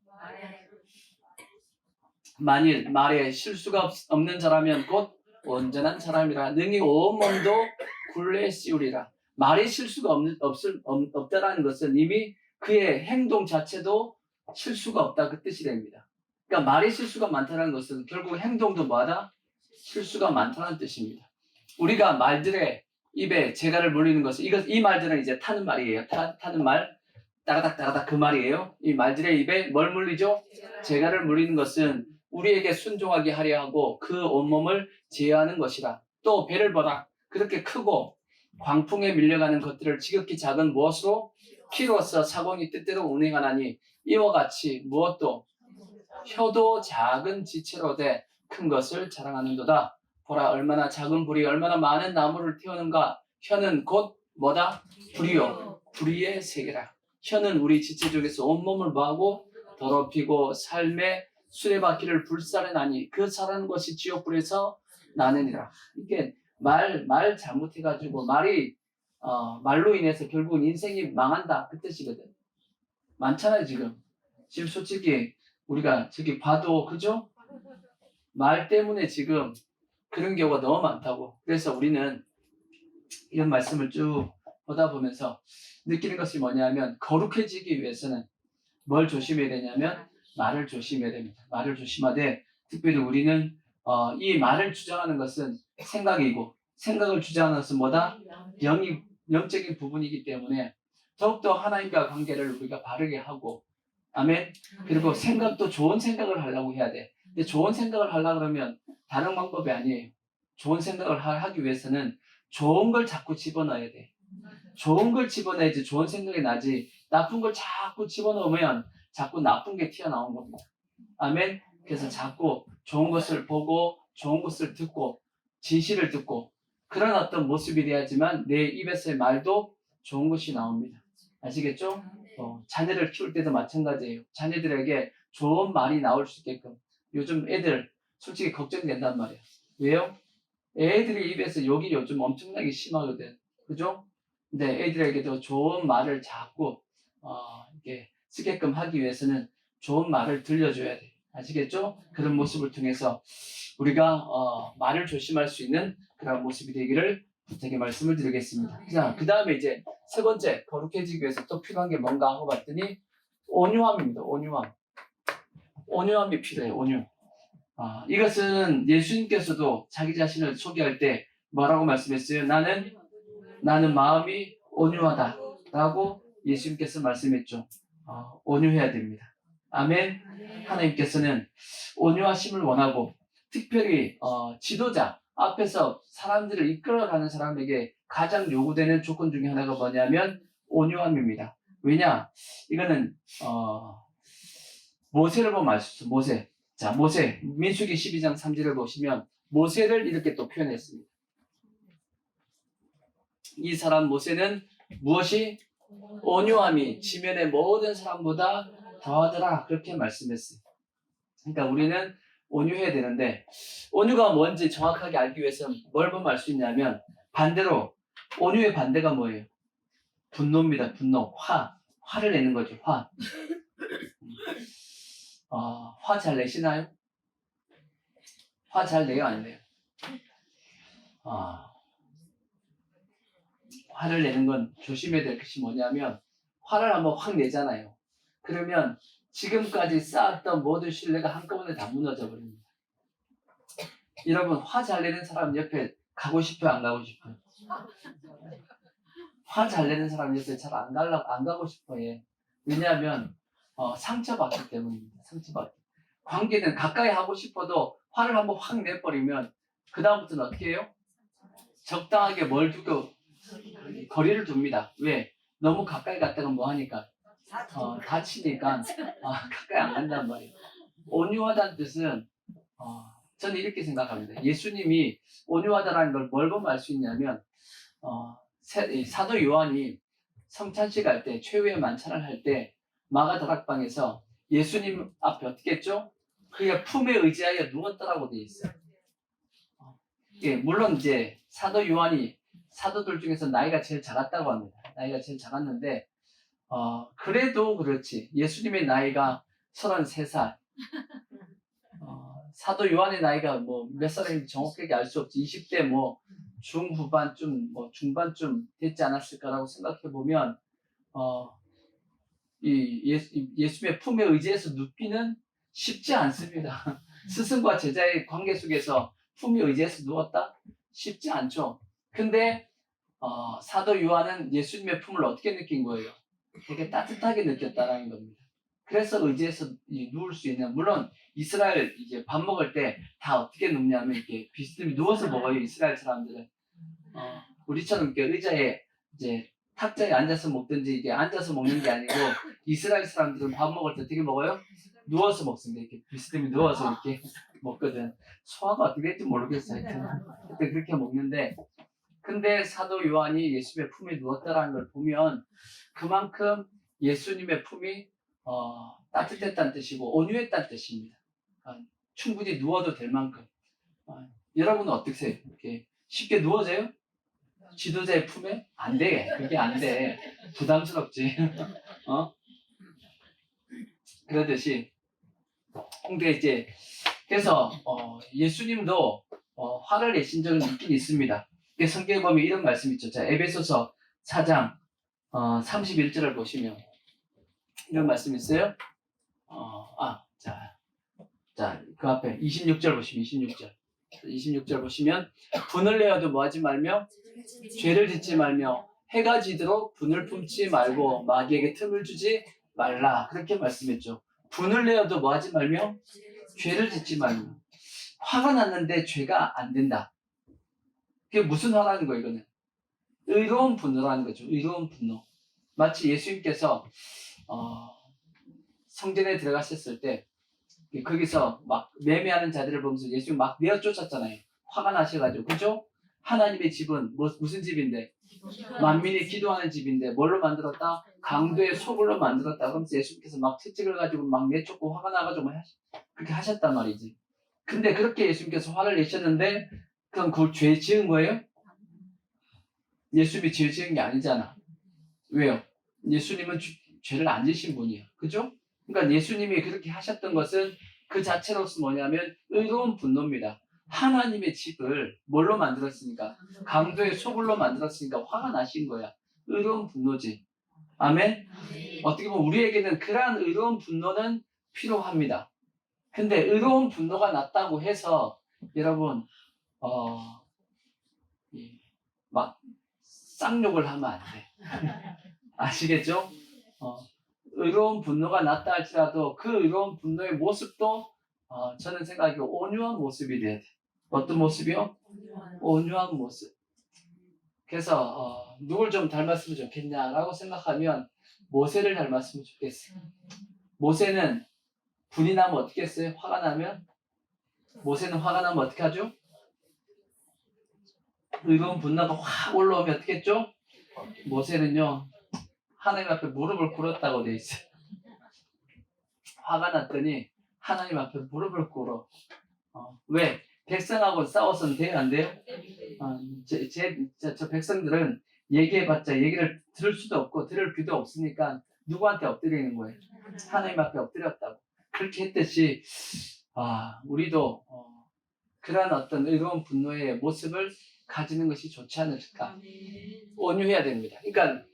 A: 만일 말에 실수가 없는 자라면 곧 온전한 사람이라 능히 온몸도 굴레 씌우리라. 말에 실수가 없다라는 것은 이미 그의 행동 자체도 실수가 없다 그 뜻이 됩니다. 그러니까 말에 실수가 많다는 것은 결국 행동도 뭐하다? 실수가 많다는 뜻입니다. 우리가 말들의 입에 재갈을 물리는 것은 이 말들은 이제 타는 말이에요. 타는 말. 따가닥 따가닥 그 말이에요. 이 말들의 입에 뭘 물리죠? 재갈을 물리는 것은 우리에게 순종하게 하려 하고 그 온몸을 제어하는 것이라. 또 배를 보라. 그렇게 크고 광풍에 밀려가는 것들을 지극히 작은 무엇으로? 키로서 사공이 뜻대로 운행하나니 이와 같이 무엇도 혀도 작은 지체로 돼 큰 것을 자랑하는도다. 보라 얼마나 작은 불이 얼마나 많은 나무를 태우는가. 혀는 곧 뭐다? 불이요. 불의의 세계라. 혀는 우리 지체 중에서 온몸을 뭐하고 더럽히고 삶의 수레바퀴를 불살해나니 그 살아는 것이 지옥불에서 나느니라. 이게 말 잘못해가지고 말로 인해서 결국은 인생이 망한다 그 뜻이거든. 많잖아요 지금 솔직히 우리가 저기 봐도 그죠? 말 때문에 지금 그런 경우가 너무 많다고. 그래서 우리는 이런 말씀을 쭉 보다 보면서 느끼는 것이 뭐냐면 거룩해지기 위해서는 뭘 조심해야 되냐면 말을 조심해야 됩니다. 말을 조심하되 특별히 우리는 이 말을 주장하는 것은 생각이고 생각을 주장하는 것은 뭐다? 영적인 부분이기 때문에 더욱더 하나님과 관계를 우리가 바르게 하고 아멘. 그리고 생각도 좋은 생각을 하려고 해야 돼. 근데 좋은 생각을 하려고 그러면 다른 방법이 아니에요. 좋은 생각을 하기 위해서는 좋은 걸 자꾸 집어넣어야 돼. 좋은 걸 집어넣어야지 좋은 생각이 나지. 나쁜 걸 자꾸 집어넣으면 자꾸 나쁜 게 튀어나온 겁니다. 아멘. 그래서 자꾸 좋은 것을 보고 좋은 것을 듣고 진실을 듣고 그런 어떤 모습이 돼야지만 내 입에서의 말도 좋은 것이 나옵니다. 아시겠죠? 자녀를 키울 때도 마찬가지예요. 자녀들에게 좋은 말이 나올 수 있게끔. 요즘 애들 솔직히 걱정된단 말이에요. 왜요? 애들이 입에서 욕이 요즘 엄청나게 심하거든. 그죠? 근데 애들에게도 좋은 말을 자꾸 이렇게 쓰게끔 하기 위해서는 좋은 말을 들려줘야 돼. 아시겠죠? 그런 모습을 통해서 우리가 말을 조심할 수 있는 그런 모습이 되기를 부탁의 말씀을 드리겠습니다. 자, 그 다음에 이제 세 번째 거룩해지기 위해서 또 필요한 게 뭔가 하고 봤더니 온유함입니다. 온유함이 필요해요. 온유. 이것은 예수님께서도 자기 자신을 소개할 때 뭐라고 말씀했어요? 나는 마음이 온유하다 라고 예수님께서 말씀했죠. 온유해야 됩니다. 아멘. 하나님께서는 온유하심을 원하고 특별히 지도자 앞에서 사람들을 이끌어가는 사람에게 가장 요구되는 조건 중에 하나가 뭐냐면 온유함입니다. 왜냐? 이거는 모세를 보면 알 수 있어요. 모세 민수기 12장 3절을 보시면 모세를 이렇게 또 표현했습니다. 이 사람 모세는 무엇이? 온유함이 지면의 모든 사람보다 더하더라 그렇게 말씀했어요. 그러니까 우리는 온유해야 되는데 온유가 뭔지 정확하게 알기 위해서 뭘 보면 알 수 있냐면 반대로 온유의 반대가 뭐예요? 분노입니다. 분노. 화를 내는 거죠. 화 잘 내시나요? 화 잘 내요? 안 내요? 화를 내는 건 조심해야 될 것이 뭐냐면 화를 한번 확 내잖아요. 그러면 지금까지 쌓았던 모든 신뢰가 한꺼번에 다 무너져 버립니다. 여러분 화 잘 내는 사람 옆에 가고 싶어요? 안 가고 싶어요? 화 잘 내는 사람 옆에 잘 안 가고 싶어요. 왜냐하면 상처받기 때문입니다. 상처받기. 관계는 가까이 하고 싶어도 화를 한번 확 내버리면 그 다음부터는 어떻게 해요? 적당하게 뭘 두고 거리를 둡니다. 왜? 너무 가까이 갔다가 뭐 하니까 다치니까 가까이 안 간단 말이에요. 온유하다는 뜻은 저는 이렇게 생각합니다. 예수님이 온유하다라는 걸 뭘 보면 알 수 있냐면 사도 요한이 성찬식 할 때 최후의 만찬을 할 때 마가다락방에서 예수님 앞에 어떻게 했죠? 그의 품에 의지하여 누웠더라고 돼 있어요. 예, 물론 이제 사도 요한이 사도들 중에서 나이가 제일 작았다고 합니다. 나이가 제일 작았는데 그래도 그렇지 예수님의 나이가 33살 사도 요한의 나이가 뭐 몇 살인지 정확하게 알 수 없지 20대 뭐 중후반쯤 뭐 중반쯤 됐지 않았을까라고 생각해 보면 예수님의 품에 의지해서 눕기는 쉽지 않습니다. 스승과 제자의 관계 속에서 품에 의지해서 누웠다? 쉽지 않죠. 근데 사도 요한은 예수님의 품을 어떻게 느낀 거예요? 되게 따뜻하게 느꼈다라는 겁니다. 그래서 의지해서 누울 수 있는, 물론 이스라엘 이제 밥 먹을 때 다 어떻게 눕냐면 이렇게 비스듬히 누워서 먹어요. 이스라엘 사람들은 우리처럼 이렇게 의자에 이제 탁자에 앉아서 먹든지 이게 앉아서 먹는 게 아니고 이스라엘 사람들은 밥 먹을 때 어떻게 먹어요? 누워서 먹습니다. 이렇게 비스듬히 누워서 이렇게 먹거든. 소화가 어떻게 될지 모르겠어요. 그때 그렇게 먹는데 근데 사도 요한이 예수님의 품에 누웠다라는 걸 보면 그만큼 예수님의 품이 따뜻했다는 뜻이고 온유했다는 뜻입니다. 충분히 누워도 될 만큼. 여러분은 어떠세요? 이렇게 쉽게 누워져요? 지도자의 품에? 안 돼. 그게 안 돼. 부담스럽지. 그러듯이. 근데 이제 그래서 예수님도 화를 내신 적은 있긴 있습니다. 성경에 보면 이런 말씀이 있죠. 자, 에베소서 4장 31절을 보시면 이런 말씀이 있어요. 자, 그 앞에 26절 보시면 26절 보시면 분을 내어도 뭐하지 말며 죄를 짓지 말며 해가 지도록 분을 품지 말고 마귀에게 틈을 주지 말라 그렇게 말씀했죠. 분을 내어도 뭐하지 말며 죄를 짓지 말며 화가 났는데 죄가 안 된다. 그게 무슨 화라는 거예요? 이거는 의로운 분노라는 거죠. 의로운 분노. 마치 예수님께서 성전에 들어가셨을 때 거기서 막 매매하는 자들을 보면서 예수님 막 내어 쫓았잖아요. 화가 나셔가지고 그죠? 하나님의 집은 무슨 집인데? 만민이 기도하는 집인데 뭘로 만들었다? 강도의 소굴로 만들었다. 그러면서 예수님께서 막 채찍을 가지고 막 내쫓고 화가 나가지고 그렇게 하셨단 말이지. 근데 그렇게 예수님께서 화를 내셨는데 그럼 그걸 죄 지은 거예요? 예수님이 죄 지은 게 아니잖아. 왜요? 예수님은 죄를 안 지신 분이에요. 그죠? 그러니까 예수님이 그렇게 하셨던 것은 그 자체로서 뭐냐면 의로운 분노입니다. 하나님의 집을 뭘로 만들었으니까? 강도의 소굴로 만들었으니까 화가 나신 거야. 의로운 분노지. 아멘? 어떻게 보면 우리에게는 그러한 의로운 분노는 필요합니다. 근데 의로운 분노가 났다고 해서 여러분 막 쌍욕을 하면 안 돼. 아시겠죠? 의로운 분노가 났다 할지라도 그 의로운 분노의 모습도 저는 생각하기에 온유한 모습이 돼야 돼. 어떤 모습이요? 온유한 모습. 그래서 누굴 좀 닮았으면 좋겠냐라고 생각하면 모세를 닮았으면 좋겠어요. 모세는 분이 나면 어떻게 했어요? 화가 나면? 모세는 화가 나면 어떻게 하죠? 의로운 분노가 확 올라오면 어떻게 했죠? 모세는요 하나님 앞에 무릎을 꿇었다고 돼 있어요. 화가 났더니 하나님 앞에 무릎을 꿇어. 왜? 백성하고 싸워서는 돼요, 안 돼요? 저 백성들은 얘기해봤자 얘기를 들을 수도 없고 들을 귀도 없으니까 누구한테 엎드리는 거예요? 하나님 앞에 엎드렸다고. 그렇게 했듯이 우리도 그러한 어떤 의로운 분노의 모습을 가지는 것이 좋지 않을까. 온유해야 됩니다. 그러니까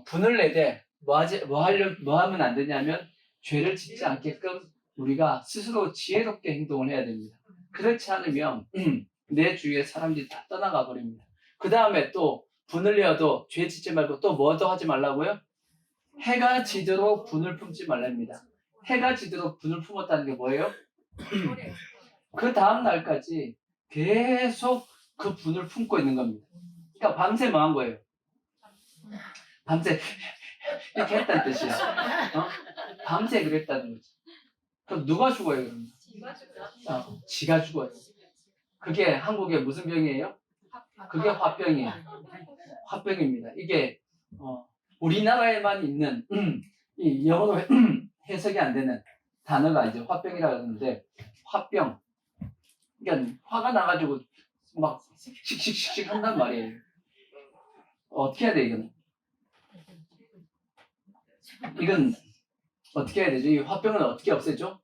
A: 분을 내되 뭐 하면 안 되냐면 죄를 짓지 않게끔 우리가 스스로 지혜롭게 행동을 해야 됩니다. 그렇지 않으면 내 주위의 사람들이 다 떠나가 버립니다. 그 다음에 또 분을 내어도 죄 짓지 말고 또 뭐 더 하지 말라고요? 해가 지도록 분을 품지 말랍니다. 해가 지도록 분을 품었다는 게 뭐예요? 그 다음 날까지 계속 그 분을 품고 있는 겁니다. 그러니까 밤새 뭐 한 거예요? 밤새 이렇게 했다는 뜻이야. 밤새 그랬다는 거지. 그럼 누가 죽어요, 그러면? 지가 죽어요. 그게 한국에 무슨 병이에요? 그게 화병이에요. 화병입니다. 이게 우리나라에만 있는 이 영어로 해석이 안 되는 단어가 이제 화병이라고 하는데, 화병. 그러니까 화가 나가지고 막 씩씩씩씩 한단 말이에요. 어떻게 해야 돼, 이건 어떻게 해야 되죠? 이 화병을 어떻게 없애죠?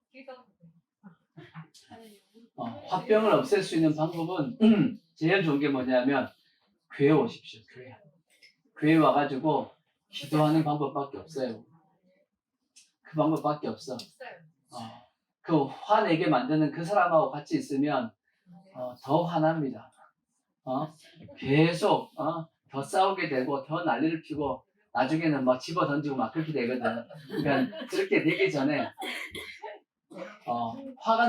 A: 화병을 없앨 수 있는 방법은 제일 좋은 게 뭐냐면 교회 오십시오. 교회 와가지고 기도하는 방법밖에 없어요. 그 방법밖에 없어. 그 화내게 만드는 그 사람하고 같이 있으면 더 화납니다. 계속 더 싸우게 되고 더 난리를 피고 나중에는 막 집어 던지고 막 그렇게 되거든. 그러니까 그렇게 되기 전에 화가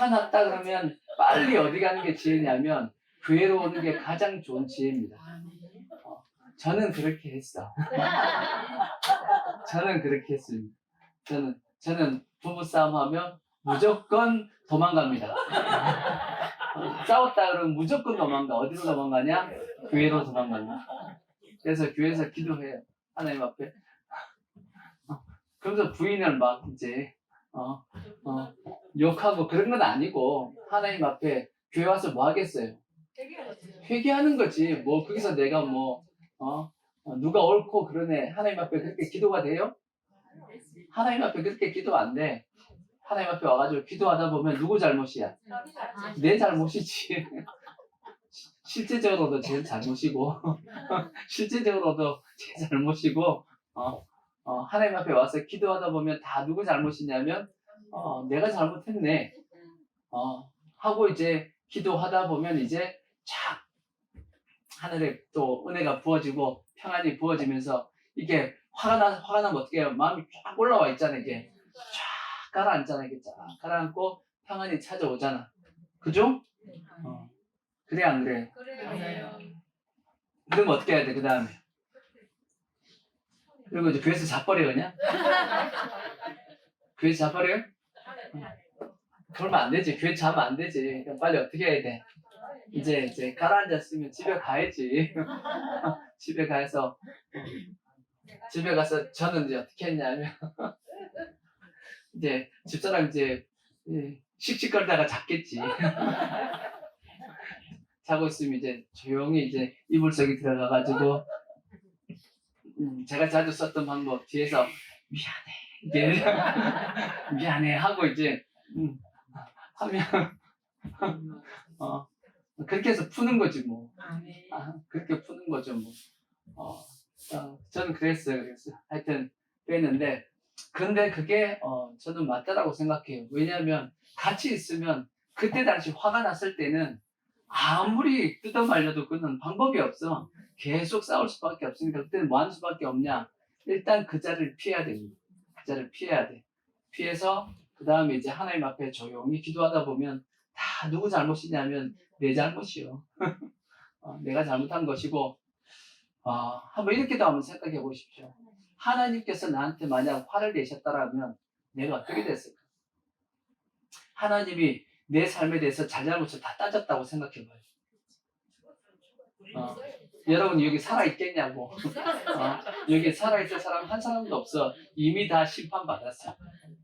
A: 났다 그러면 빨리 어디 가는 게 지혜냐면 교회로 오는 게 가장 좋은 지혜입니다. 저는 그렇게 했어. 저는 그렇게 했습니다. 저는 부부싸움 하면 무조건 도망갑니다. 싸웠다 그러면 무조건 도망가. 어디로 도망가냐? 교회로 도망갑니다. 그래서 교회에서 기도해요. 하나님 앞에. 그러면서 부인을 막 이제 욕하고 그런 건 아니고 하나님 앞에 교회 와서 뭐 하겠어요? 회개하는 거지. 뭐 거기서 내가 누가 옳고 그러네. 하나님 앞에 그렇게 기도가 돼요? 하나님 앞에 그렇게 기도 안 돼. 하나님 앞에 와가지고 기도하다 보면 누구 잘못이야? 내 잘못이지. 실제적으로도 제 잘못이고 실제적으로도 제 잘못이고 하나님 앞에 와서 기도하다 보면 다 누구 잘못이냐면 내가 잘못했네 하고 이제 기도하다 보면 이제 쫙 하늘에 또 은혜가 부어지고 평안이 부어지면서 이게 화가 나면 어떻게 해요? 마음이 쫙 올라와 있잖아. 이게 쫙 가라앉잖아. 이게 쫙 가라앉고 평안이 찾아오잖아. 그죠? 그래 안 그래?
B: 그래요.
A: 그러면 어떻게 해야 돼? 그 다음에 그리고 이제 교회에서 자버려 그냥? 교회에서 자버려요? 그러면 안 되지. 교회 자면 안 되지. 그럼 빨리 어떻게 해야 돼? 이제 가라앉았으면 집에 가야지. 집에 가서 저는 이제 어떻게 했냐면 이제 집사람 이제 씩씩거리다가 잤겠지. 자고 있으면 이제 조용히 이제 이불 속에 들어가가지고 제가 자주 썼던 방법 뒤에서 미안해 이게 미안해 하고 이제 하면 그렇게 해서 푸는 거지 뭐. 그렇게 푸는 거죠 뭐. 저는 그랬어요. 하여튼 그랬는데 근데 그게 저는 맞다라고 생각해요. 왜냐하면 같이 있으면 그때 당시 화가 났을 때는 아무리 뜯어 말려도 그는 방법이 없어. 계속 싸울 수밖에 없으니까 그때는 뭐 하는 수밖에 없냐. 일단 그 자리를 피해야 됩니다. 그 자리를 피해야 돼. 피해서 그 다음에 이제 하나님 앞에 조용히 기도하다 보면 다 누구 잘못이냐면 내 잘못이요. 내가 잘못한 것이고 한번 이렇게도 한번 생각해 보십시오. 하나님께서 나한테 만약 화를 내셨다라면 내가 어떻게 됐을까? 하나님이 내 삶에 대해서 잘잘못을 다 따졌다고 생각해 봐요. 여러분 여기 살아있겠냐고. 여기 살아있을 사람 한 사람도 없어. 이미 다 심판받았어.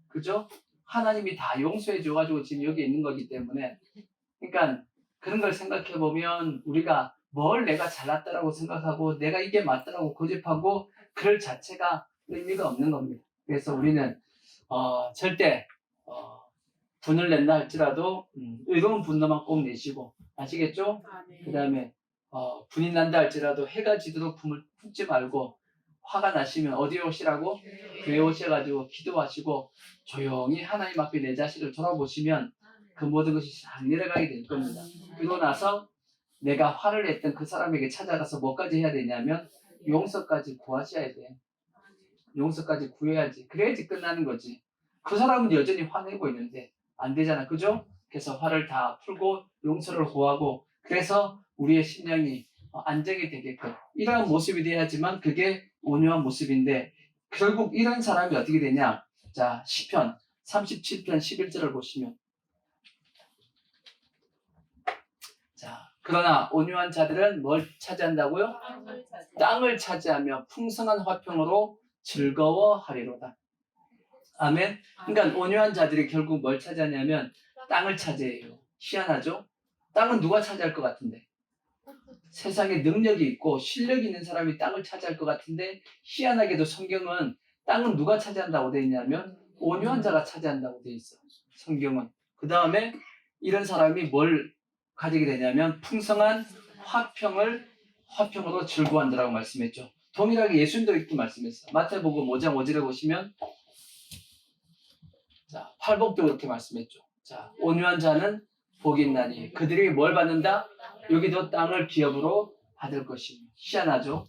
A: 그죠? 하나님이 다 용서해 줘가지고 지금 여기 있는 거기 때문에 그러니까 그런 걸 생각해 보면 우리가 뭘 내가 잘났다라고 생각하고 내가 이게 맞다라고 고집하고 그럴 자체가 의미가 없는 겁니다. 그래서 우리는 절대 분을 낸다 할지라도 의로운 분노만 꼭 내시고 아시겠죠? 그 다음에 분이 난다 할지라도 해가 지도록 품을 품지 말고 화가 나시면 어디에 오시라고? 교회 오셔가지고 기도하시고 조용히 하나님 앞에 내 자신을 돌아보시면 그 모든 것이 싹 내려가게 될 겁니다. 그러고 나서 내가 화를 냈던 그 사람에게 찾아가서 뭐까지 해야 되냐면 용서까지 구하셔야 돼. 용서까지 구해야지. 그래야지 끝나는 거지. 그 사람은 여전히 화내고 있는데 안 되잖아. 그죠? 그래서 화를 다 풀고 용서를 구하고 그래서 우리의 심령이 안정이 되게끔 이러한 모습이 돼야지만 그게 온유한 모습인데 결국 이런 사람이 어떻게 되냐? 자, 시편 37편 11절을 보시면 자, 그러나 온유한 자들은 뭘 차지한다고요? 땅을 차지하며 풍성한 화평으로 즐거워하리로다. 아멘. 그러니까 온유한 자들이 결국 뭘 차지하냐면 땅을 차지해요. 희한하죠? 땅은 누가 차지할 것 같은데? 세상에 능력이 있고 실력이 있는 사람이 땅을 차지할 것 같은데 희한하게도 성경은 땅은 누가 차지한다고 되어 있냐면 온유한 자가 차지한다고 되어 있어요. 성경은. 그 다음에 이런 사람이 뭘 가지게 되냐면 풍성한 화평으로 즐거워한다라고 말씀했죠. 동일하게 예수님도 이렇게 말씀했어요. 마태복음 5장 5절에 보시면 자, 팔복도 그렇게 말씀했죠. 자, 온유한 자는 복이 있나니 그들이 뭘 받는다? 여기도 땅을 기업으로 받을 것이며 희한하죠.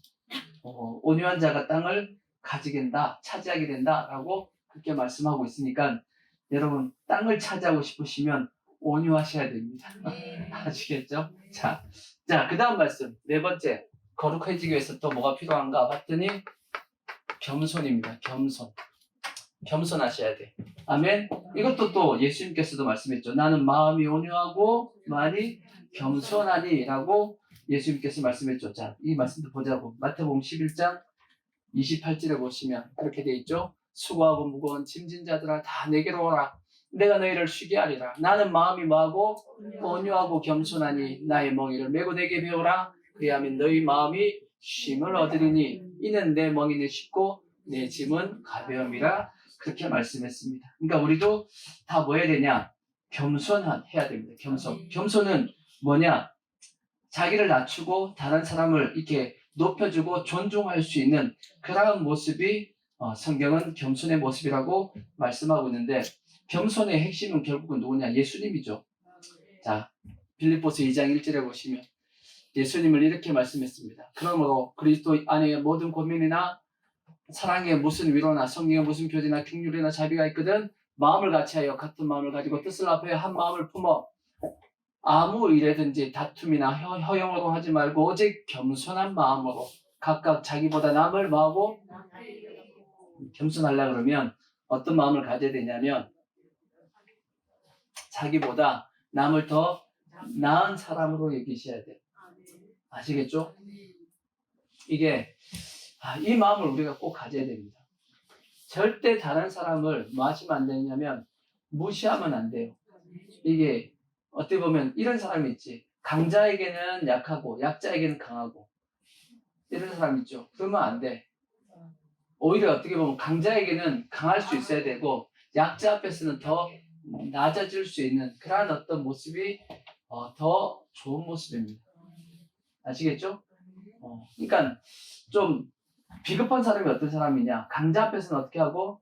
A: 온유한 자가 땅을 가지게 된다, 차지하게 된다라고 그렇게 말씀하고 있으니까 여러분 땅을 차지하고 싶으시면 온유하셔야 됩니다. 아시겠죠? 자, 그 다음 말씀 네 번째 거룩해지기 위해서 또 뭐가 필요한가 봤더니 겸손입니다. 겸손하셔야 돼. 아멘. 이것도 또 예수님께서도 말씀했죠. 나는 마음이 온유하고 많이 겸손하니라고 예수님께서 말씀했죠. 자, 이 말씀도 보자고. 마태복음 11장 28절에 보시면 그렇게 돼 있죠. 수고하고 무거운 짐진 자들아 다 내게로 오라. 내가 너희를 쉬게 하리라. 나는 마음이 뭐하고 온유하고 겸손하니 나의 멍에를 메고 내게 배우라. 그리하면 너희 마음이 쉼을 얻으리니 이는 내 멍에는 쉽고 내 짐은 가벼움이라. 그렇게 말씀했습니다. 그러니까 우리도 다 뭐 해야 되냐? 겸손해야 됩니다. 겸손은 뭐냐? 자기를 낮추고 다른 사람을 이렇게 높여주고 존중할 수 있는 그러한 모습이 성경은 겸손의 모습이라고 말씀하고 있는데 겸손의 핵심은 결국은 누구냐? 예수님이죠. 자, 빌립보서 2장 1절에 보시면 예수님을 이렇게 말씀했습니다. 그러므로 그리스도 안에 모든 고민이나 사랑에 무슨 위로나 성경에 무슨 교제나 긍휼이나 자비가 있거든 마음을 같이하여 같은 마음을 가지고 뜻을 합하여 한 마음을 품어 아무 일에든지 다툼이나 허영으로 하지 말고 오직 겸손한 마음으로 각각 자기보다 남을 뭐하고 겸손하려고 그러면 어떤 마음을 가져야 되냐면 자기보다 남을 더 나은 사람으로 여기셔야 돼요. 아시겠죠? 이게 이 마음을 우리가 꼭 가져야 됩니다. 절대 다른 사람을 뭐 하시면 안 되냐면 무시하면 안 돼요. 이게 어떻게 보면 이런 사람이 있지. 강자에게는 약하고 약자에게는 강하고 이런 사람 있죠. 그러면 안 돼. 오히려 어떻게 보면 강자에게는 강할 수 있어야 되고 약자 앞에서는 더 낮아질 수 있는 그러한 어떤 모습이 더 좋은 모습입니다. 아시겠죠? 그러니까 좀 비겁한 사람이 어떤 사람이냐? 강자 앞에서는 어떻게 하고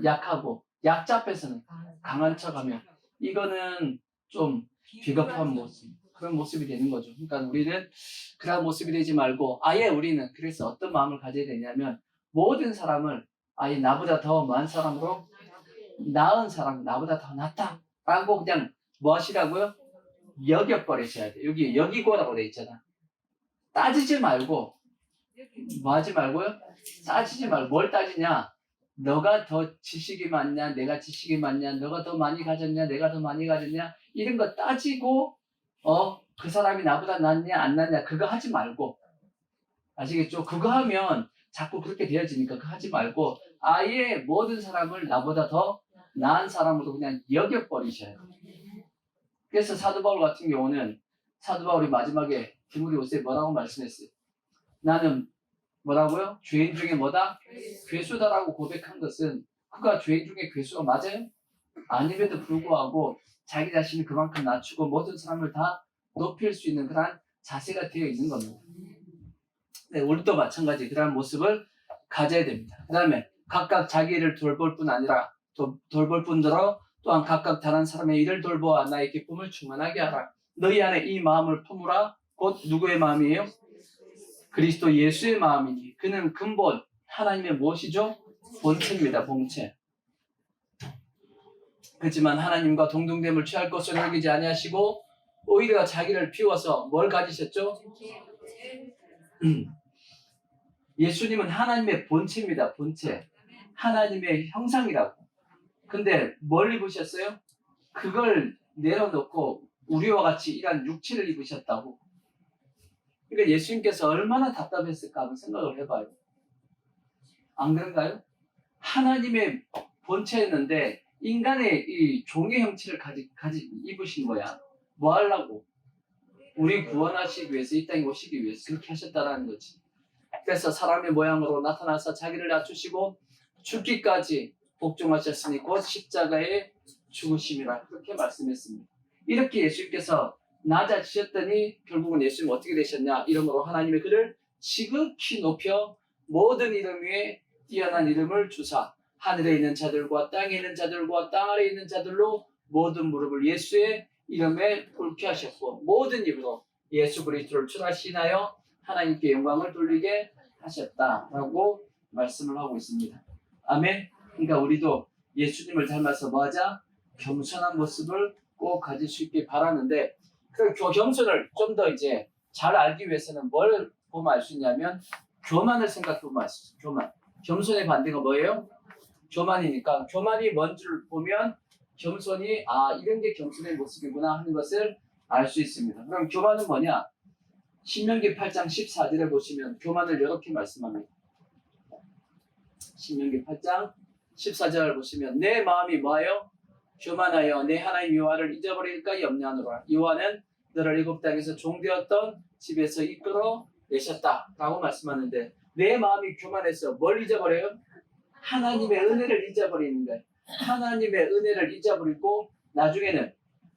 A: 약하고 약자 앞에서는 강한 척하면 이거는 좀 비겁한 모습 그런 모습이 되는 거죠. 그러니까 우리는 그런 모습이 되지 말고 아예 우리는 그래서 어떤 마음을 가져야 되냐면 모든 사람을 아예 나보다 더 많은 사람으로 나은 사람 나보다 더 낫다라고 그냥 뭐 하시라고요? 여겨버리셔야 돼요. 여기 여기고라고 돼 있잖아. 따지지 말고 뭐 하지 말고요? 따지지 말고 뭘 따지냐? 너가 더 지식이 많냐? 내가 지식이 많냐? 너가 더 많이 가졌냐? 내가 더 많이 가졌냐? 이런 거 따지고 그 사람이 나보다 낫냐? 안 낫냐? 그거 하지 말고 아시겠죠? 그거 하면 자꾸 그렇게 되어지니까 그거 하지 말고 아예 모든 사람을 나보다 더 나은 사람으로 그냥 여겨버리셔요. 그래서 사도 바울 같은 경우는 사도 바울이 마지막에 디모데후서에 뭐라고 말씀했어요? 나는 뭐라고요? 죄인 중에 뭐다? 괴수다라고 고백한 것은 그가 죄인 중에 괴수가 맞아요? 아님에도 불구하고 자기 자신을 그만큼 낮추고 모든 사람을 다 높일 수 있는 그러한 자세가 되어 있는 겁니다. 네, 우리도 마찬가지 그러한 모습을 가져야 됩니다. 그 다음에 각각 자기 일을 돌볼 뿐 아니라 돌볼 뿐더러 또한 각각 다른 사람의 일을 돌보아 나의 기쁨을 충만하게 하라. 너희 안에 이 마음을 품으라. 곧 누구의 마음이에요? 그리스도 예수의 마음이니 그는 근본 하나님의 무엇이죠? 본체입니다. 본체. 그렇지만 하나님과 동등됨을 취할 것으로 여기지 아니하시고 오히려 자기를 비워서 뭘 가지셨죠? 예수님은 하나님의 본체입니다. 본체. 하나님의 형상이라고. 근데 뭘 입으셨어요? 그걸 내려놓고 우리와 같이 이런 육체를 입으셨다고. 그러니까 예수님께서 얼마나 답답했을까 한번 생각을 해봐요. 안 그런가요? 하나님의 본체였는데 인간의 이 종의 형체를 입으신 거야. 뭐 하려고? 우리 구원하시기 위해서, 이 땅에 오시기 위해서 그렇게 하셨다라는 거지. 그래서 사람의 모양으로 나타나서 자기를 낮추시고 죽기까지 복종하셨으니 곧 십자가에 죽으심이라 그렇게 말씀했습니다. 이렇게 예수님께서 낮아지셨더니 결국은 예수님 어떻게 되셨냐? 이름으로 하나님의 그를 지극히 높여 모든 이름 위에 뛰어난 이름을 주사 하늘에 있는 자들과 땅에 있는 자들과 땅 아래에 있는 자들로 모든 무릎을 예수의 이름에 꿇게 하셨고 모든 입으로 예수 그리스도를 출하시나요 하나님께 영광을 돌리게 하셨다라고 말씀을 하고 있습니다. 아멘. 그러니까 우리도 예수님을 닮아서 뭐하자? 겸손한 모습을 꼭 가질 수 있길 바라는데 그 겸손을 좀 더 이제 잘 알기 위해서는 뭘 보면 알 수 있냐면 교만을 생각해 보면 알 수 있어요. 교만. 겸손의 반대가 뭐예요? 교만이니까 교만이 뭔 줄 보면 겸손이 이런 게 겸손의 모습이구나 하는 것을 알 수 있습니다. 그럼 교만은 뭐냐? 신명기 8장 14절에 보시면 교만을 이렇게 말씀합니다. 신명기 8장 14절 보시면 내 마음이 뭐하여? 교만하여 내 하나님 여호와를 잊어버릴까 염려하노라. 여호와는 너를 애굽 땅에서 종되었던 집에서 이끌어 내셨다라고 말씀하는데 내 마음이 교만해서 뭘 잊어버려요? 하나님의 은혜를 잊어버리는 거예요. 하나님의 은혜를 잊어버리고 나중에는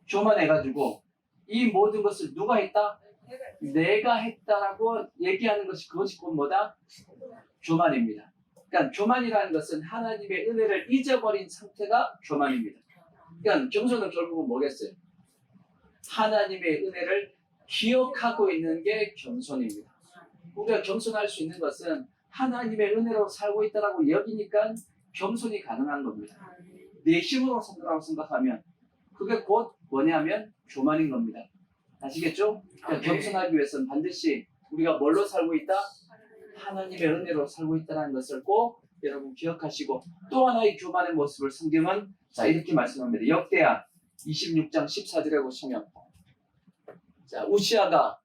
A: 교만해가지고 이 모든 것을 누가 했다? 내가 했다라고 얘기하는 것이 그것이 곧 뭐다? 교만입니다. 그러니까 교만이라는 것은 하나님의 은혜를 잊어버린 상태가 교만입니다. 그러니까 겸손은 결국은 뭐겠어요? 하나님의 은혜를 기억하고 있는 게 겸손입니다. 우리가 겸손할 수 있는 것은 하나님의 은혜로 살고 있다라고 여기니까 겸손이 가능한 겁니다. 내 힘으로 산다라고 생각하면 그게 곧 뭐냐면 교만인 겁니다. 아시겠죠? 그러니까 겸손하기 위해서는 반드시 우리가 뭘로 살고 있다? 하나님의 은혜로 살고 있다는 것을 꼭 여러분 기억하시고 또 하나의 교만의 모습을 성경은 자 이렇게 말씀합니다. 역대하 26장 14절에 보시면 자 우시아가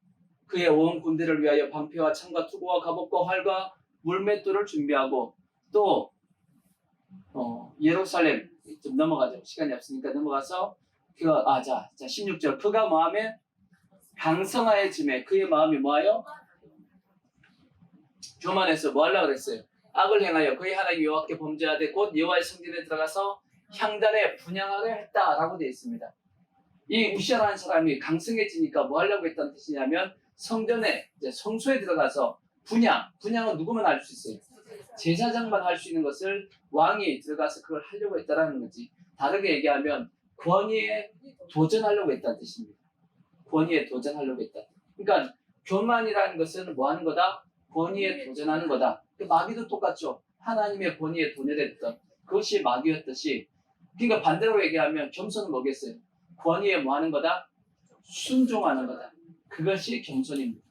A: 그의 온 군대를 위하여 방패와 창과 투구와 갑옷과 활과 물맷돌을 준비하고 또 예루살렘 좀 넘어가죠. 시간이 없으니까 넘어가서 그가 자 16절 그가 마음에 강성하여짐에 그의 마음이 뭐하여? 교만해서 뭐 하려고 그랬어요? 악을 행하여 그의 하나님 여호와께 범죄하되 곧 여호와의 성전에 들어가서 향단에 분향하려 했다라고 되어 있습니다. 이 우시아라는 사람이 강성해지니까 뭐 하려고 했다는 뜻이냐면 성전에 이제 성소에 들어가서 분향은 누구만 할 수 있어요? 제사장만 할 수 있는 것을 왕이 들어가서 그걸 하려고 했다라는 거지. 다르게 얘기하면 권위에 도전하려고 했다는 뜻입니다. 권위에 도전하려고 했다. 그러니까 교만이라는 것은 뭐 하는 거다? 권위에 도전하는 거다. 마귀도 똑같죠. 하나님의 권위에 도전했던 그것이 마귀였듯이 그러니까 반대로 얘기하면 겸손은 뭐겠어요? 권위에 뭐 하는 거다? 순종하는 거다. 그것이 겸손입니다.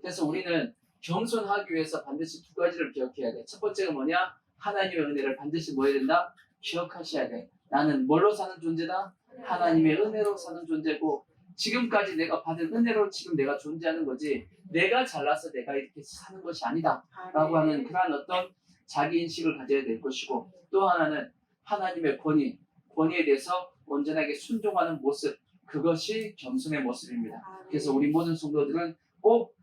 A: 그래서 우리는 겸손하기 위해서 반드시 두 가지를 기억해야 돼. 첫 번째가 뭐냐? 하나님의 은혜를 반드시 뭐 해야 된다? 기억하셔야 돼. 나는 뭘로 사는 존재다? 하나님의 은혜로 사는 존재고 지금까지 내가 받은 은혜로 지금 내가 존재하는 거지 내가 잘나서 내가 이렇게 사는 것이 아니다 라고 하는 그러한 어떤 자기 인식을 가져야 될 것이고, 또 하나는 하나님의 권위에 대해서 온전하게 순종하는 모습, 그것이 겸손의 모습입니다. 그래서 우리 모든 성도들은 꼭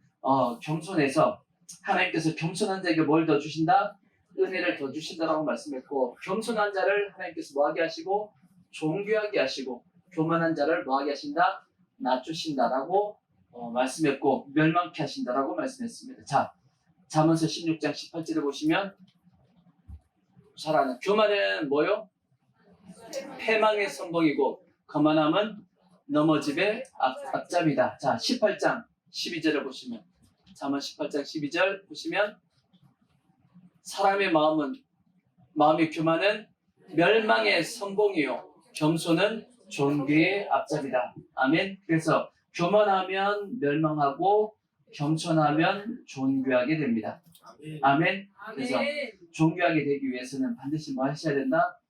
A: 겸손해서, 하나님께서 겸손한 자에게 뭘 더 주신다? 은혜를 더 주신다라고 말씀했고, 겸손한 자를 하나님께서 뭐하게 하시고 존귀하게 하시고, 교만한 자를 뭐하게 하신다? 낮추신다라고 말씀했고, 멸망케 하신다라고 말씀했습니다. 자, 잠언서 16장 18절을 보시면 잘 아는, 교만은 뭐요? 패망의 선봉이고 거만함은 넘어짐의 앞잡이다. 자, 18장 12절을 보시면, 잠언 18장 12절 보시면, 사람의 마음의 교만은 멸망의 선봉이요 겸손은 존귀의 앞잡이다. 아멘. 그래서 교만하면 멸망하고 겸손하면 존귀하게 됩니다. 아멘. 그래서 존귀하게 되기 위해서는 반드시 뭐 하셔야 된다?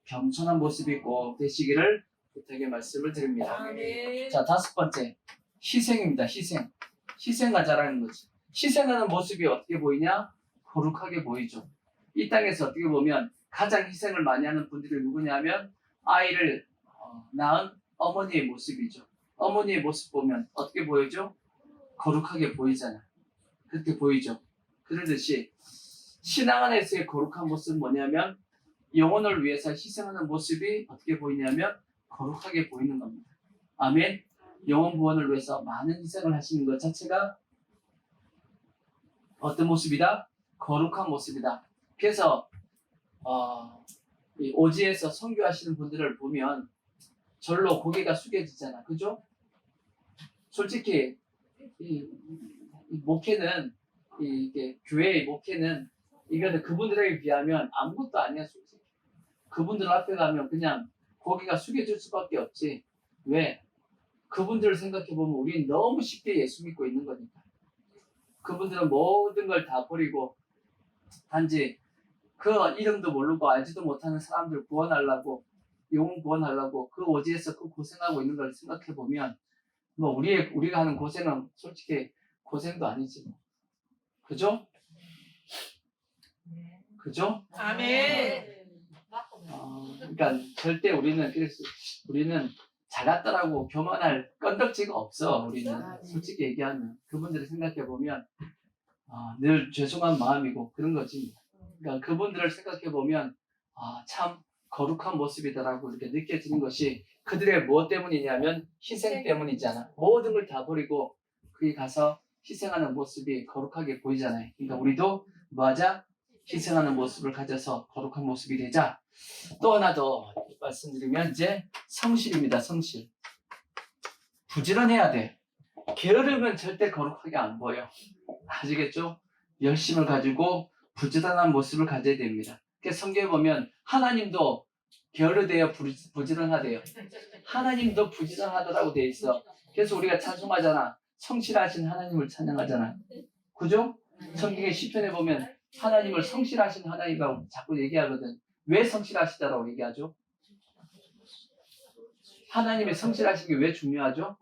A: 겸손한 모습이 꼭 되시기를 부탁의 말씀을 드립니다. 자, 다섯 번째, 희생입니다. 희생하자라는 거지. 희생하는 모습이 어떻게 보이냐? 거룩하게 보이죠. 이 땅에서 어떻게 보면 가장 희생을 많이 하는 분들이 누구냐면 아이를 낳은 어머니의 모습이죠. 어머니의 모습 보면 어떻게 보이죠? 거룩하게 보이잖아. 그렇게 보이죠. 그러듯이 신앙 안에서의 거룩한 모습은 뭐냐면 영혼을 위해서 희생하는 모습이 어떻게 보이냐면 거룩하게 보이는 겁니다. 아멘. 영혼 구원을 위해서 많은 희생을 하시는 것 자체가 어떤 모습이다? 거룩한 모습이다. 그래서 이 오지에서 선교하시는 분들을 보면 절로 고개가 숙여지잖아. 그죠? 솔직히 이 목회는, 이게 교회의 목회는, 이거는 그분들에게 비하면 아무것도 아니야. 솔직히 그분들 앞에 가면 그냥 고개가 숙여질 수밖에 없지. 왜? 그분들을 생각해보면 우리는 너무 쉽게 예수 믿고 있는 거니까. 그분들은 모든 걸 다 버리고 단지 그 이름도 모르고 알지도 못하는 사람들 구원하려고, 영혼 구원하려고 그 오지에서 그 고생하고 있는 걸 생각해보면 뭐 우리가 하는 고생은 솔직히 고생도 아니지 뭐. 그죠? 그죠?
B: 아멘.
A: 그러니까 절대 우리는 작았다라고 교만할 건덕지가 없어. 우리는 솔직히 얘기하면 그분들을 생각해보면 늘 죄송한 마음이고 그런 거지. 그러니까 그분들을 생각해보면 참 거룩한 모습이다라고 이렇게 느껴지는 것이 그들의 무엇 때문이냐면 희생 때문이잖아. 모든 걸 다 버리고 거기 가서 희생하는 모습이 거룩하게 보이잖아요. 그러니까 우리도 뭐하자? 희생하는 모습을 가져서 거룩한 모습이 되자. 또 하나 더 말씀드리면 이제 성실입니다. 성실. 부지런해야 돼. 게으르면 절대 거룩하게 안 보여. 아시겠죠? 열심을 가지고 부지런한 모습을 가져야 됩니다. 그래서 성경에 보면 하나님도 게으르대요, 부지런하대요. 하나님도 부지런하더라고 돼 있어. 그래서 우리가 찬송하잖아. 성실하신 하나님을 찬양하잖아. 그죠? 성경의 시편에 보면 하나님을 성실하신 하나님이라고 자꾸 얘기하거든. 왜 성실하시다라고 얘기하죠? 하나님의 성실하신 게 왜 중요하죠?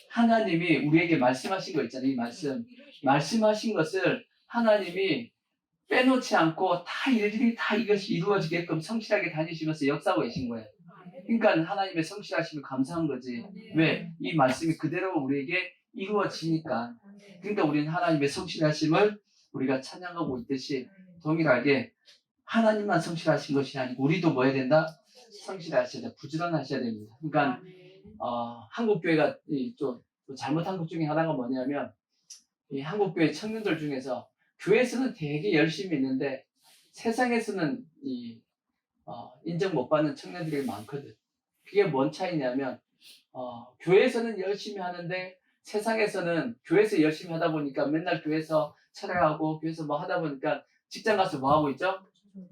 A: 하나님이 우리에게 말씀하신 거 있잖아요. 이 말씀하신 것을 하나님이 빼놓지 않고 다 일일이 다 이것이 이루어지게끔 성실하게 다니시면서 역사하고 계신 거예요. 그러니까 하나님의 성실하심을 감사한 거지. 왜? 이 말씀이 그대로 우리에게 이루어지니까. 그러니까 우리는 하나님의 성실하심을 우리가 찬양하고 있듯이 동일하게 하나님만 성실하신 것이 아니고 우리도 뭐 해야 된다? 성실하셔야 돼. 부지런하셔야 됩니다. 그러니까 한국교회가 또 잘못한 것 중에 하나가 뭐냐면 이 한국교회 청년들 중에서 교회에서는 되게 열심히 있는데 세상에서는 인정 못 받는 청년들이 많거든. 그게 뭔 차이냐면 교회에서는 열심히 하는데 세상에서는 교회에서 열심히 하다 보니까 맨날 교회에서 촬영하고 교회에서 뭐 하다 보니까 직장 가서 뭐 하고 있죠?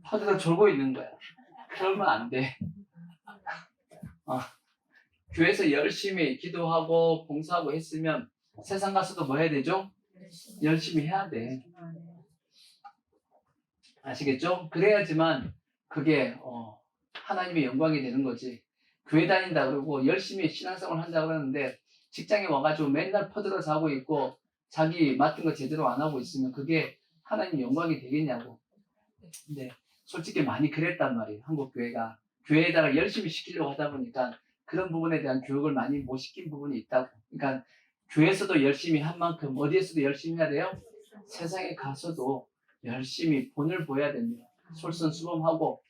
A: 퍼들어 졸고 있는 거야. 그러면 안 돼. 교회에서 열심히 기도하고 봉사하고 했으면 세상 가서도 뭐 해야 되죠? 열심히 해야 돼. 아시겠죠? 그래야지만 그게 하나님의 영광이 되는 거지. 교회 다닌다 그러고 열심히 신앙생활 한다 그러는데 직장에 와가지고 맨날 퍼들어서 하고 있고 자기 맡은 거 제대로 안 하고 있으면 그게 하나님 영광이 되겠냐고. 근데 솔직히 많이 그랬단 말이에요. 한국 교회가 교회에다가 열심히 시키려고 하다 보니까 그런 부분에 대한 교육을 많이 못 시킨 부분이 있다고. 그러니까 교회에서도 열심히 한 만큼 어디에서도 열심히 해야 돼요. 세상에 가서도 열심히 본을 보여야 됩니다. 솔선수범하고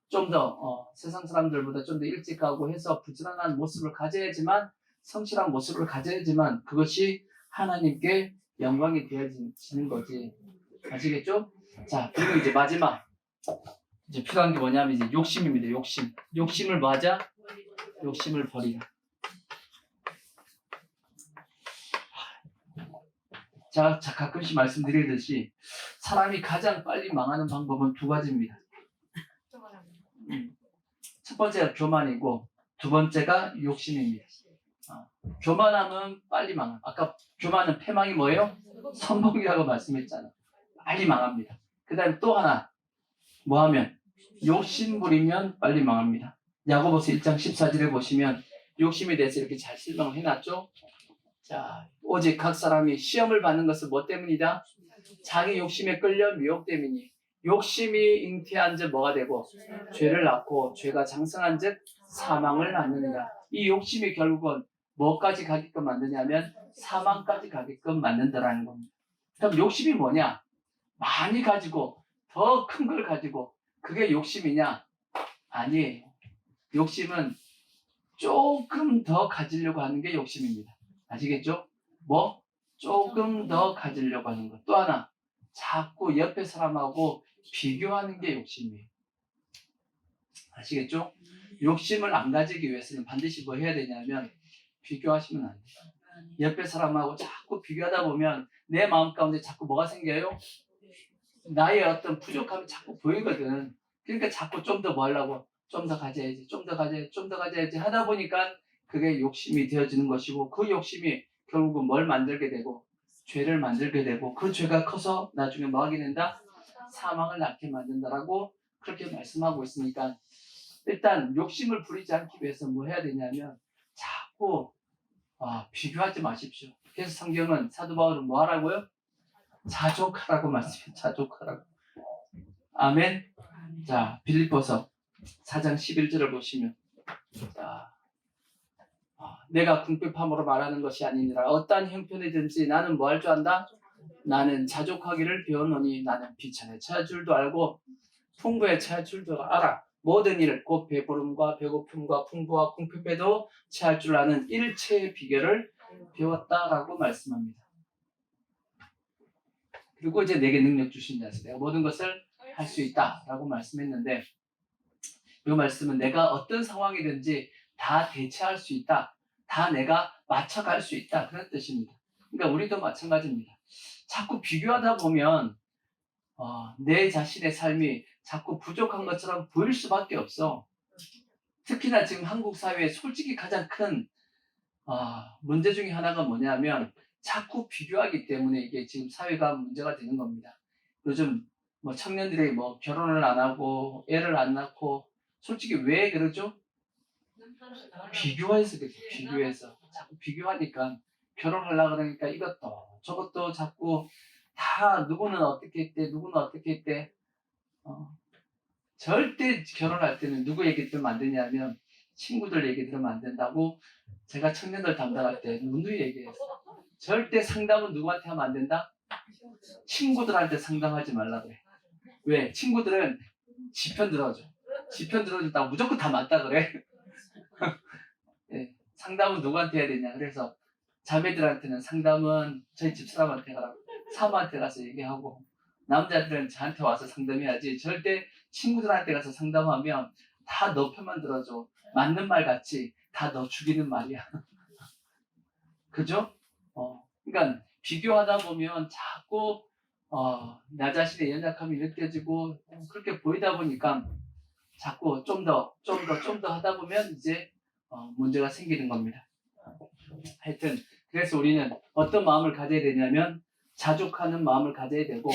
A: 좀 더 세상 사람들보다 좀 더 일찍 가고 해서 부지런한 모습을 가져야지만, 성실한 모습을 가져야지만 그것이 하나님께 영광이 되어지는 거지. 아시겠죠? 자, 그리고 이제 마지막 이제 필요한 게 뭐냐면 이제 욕심입니다. 욕심을 뭐 하자? 욕심을 버리라. 자, 가끔씩 말씀드리듯이 사람이 가장 빨리 망하는 방법은 두 가지입니다. 첫 번째가 교만이고 두 번째가 욕심입니다. 교만하면 빨리 망합니다. 아까 교만은 패망이 뭐예요? 선봉이라고 말씀했잖아. 빨리 망합니다. 그 다음에 또 하나 뭐 하면? 욕심 부리면 빨리 망합니다. 야고보서 1장 14절에 보시면 욕심에 대해서 이렇게 잘 설명을 해놨죠. 자, 오직 각 사람이 시험을 받는 것은 뭐 때문이다? 자기 욕심에 끌려 미혹 때문이니. 욕심이 잉태한 즉 뭐가 되고? 죄를 낳고 죄가 장성한 즉 사망을 낳는다. 이 욕심이 결국은 뭐까지 가게끔 만드냐면 사망까지 가게끔 만든다라는 겁니다. 그럼 욕심이 뭐냐? 많이 가지고 더 큰 걸 가지고 그게 욕심이냐? 아니에요. 욕심은 조금 더 가지려고 하는 게 욕심입니다. 아시겠죠? 뭐? 조금 더 가지려고 하는 것. 또 하나, 자꾸 옆에 사람하고 비교하는 게 욕심이에요. 아시겠죠? 욕심을 안 가지기 위해서는 반드시 뭐 해야 되냐면 비교하시면 안 돼요. 옆에 사람하고 자꾸 비교하다 보면 내 마음 가운데 자꾸 뭐가 생겨요? 나의 어떤 부족함이 자꾸 보이거든. 그러니까 자꾸 좀 더 뭐 하려고? 좀 더 가져야지, 좀 더 가져야지, 좀 더 가져야지 하다 보니까 그게 욕심이 되어지는 것이고, 그 욕심이 결국은 뭘 만들게 되고? 죄를 만들게 되고, 그 죄가 커서 나중에 뭐 하게 된다? 사망을 낳게 만든다라고 그렇게 말씀하고 있으니까, 일단 욕심을 부리지 않기 위해서 뭐 해야 되냐면 자꾸 비교하지 마십시오. 그래서 성경은 사도 바울은 뭐 하라고요? 자족하라고 말씀해요. 자족하라고. 아멘. 자, 빌립보서 4장 11절을 보시면, 자, 내가 궁핍함으로 말하는 것이 아니니라. 어떠한 형편이든지 나는 뭐 할 줄 안다? 나는 자족하기를 배웠노니 나는 비천에 처할 줄도 알고 풍부에 처할 줄도 알아. 모든 일, 곧 배부름과 배고픔과 풍부와 궁핍에도 처할 줄 아는 일체의 비결을 배웠다라고 말씀합니다. 그리고 이제 내게 능력 주신 자서 내가 모든 것을 할 수 있다라고 말씀했는데, 이 말씀은 내가 어떤 상황이든지 다 대처할 수 있다, 다 내가 맞춰갈 수 있다, 그런 뜻입니다. 그러니까 우리도 마찬가지입니다. 자꾸 비교하다 보면 내 자신의 삶이 자꾸 부족한 것처럼 보일 수밖에 없어. 특히나 지금 한국 사회에 솔직히 가장 큰 문제 중에 하나가 뭐냐면 자꾸 비교하기 때문에 이게 지금 사회가 문제가 되는 겁니다. 요즘 뭐 청년들이 뭐 결혼을 안 하고 애를 안 낳고 솔직히 왜 그러죠? 비교해서 그렇죠. 비교해서 자꾸 비교하니까 결혼하려고 그러니까 이것도 저것도 자꾸 다 누구는 어떻게 했대, 누구는 어떻게 했대. 절대 결혼할 때는 누구 얘기 들으면 안 되냐면 친구들 얘기 들으면 안 된다고 제가 청년들 담당할 때 누누이 얘기했어요. 절대 상담은 누구한테 하면 안 된다? 친구들한테 상담하지 말라 그래. 왜? 친구들은 지편 들어줘. 지편 들어준다고 무조건 다 맞다 그래. 네, 상담은 누구한테 해야 되냐. 그래서 자매들한테는 상담은 저희 집사람한테 가라고, 사모한테 가서 얘기하고, 남자들은 저한테 와서 상담해야지. 절대 친구들한테 가서 상담하면 다 너 편만 들어줘. 맞는 말 같이 다 너 죽이는 말이야. 그죠? 그러니까 비교하다 보면 자꾸 나 자신의 연약함이 느껴지고 그렇게 보이다 보니까 자꾸 좀 더 하다 보면 이제 문제가 생기는 겁니다. 하여튼 그래서 우리는 어떤 마음을 가져야 되냐면 자족하는 마음을 가져야 되고,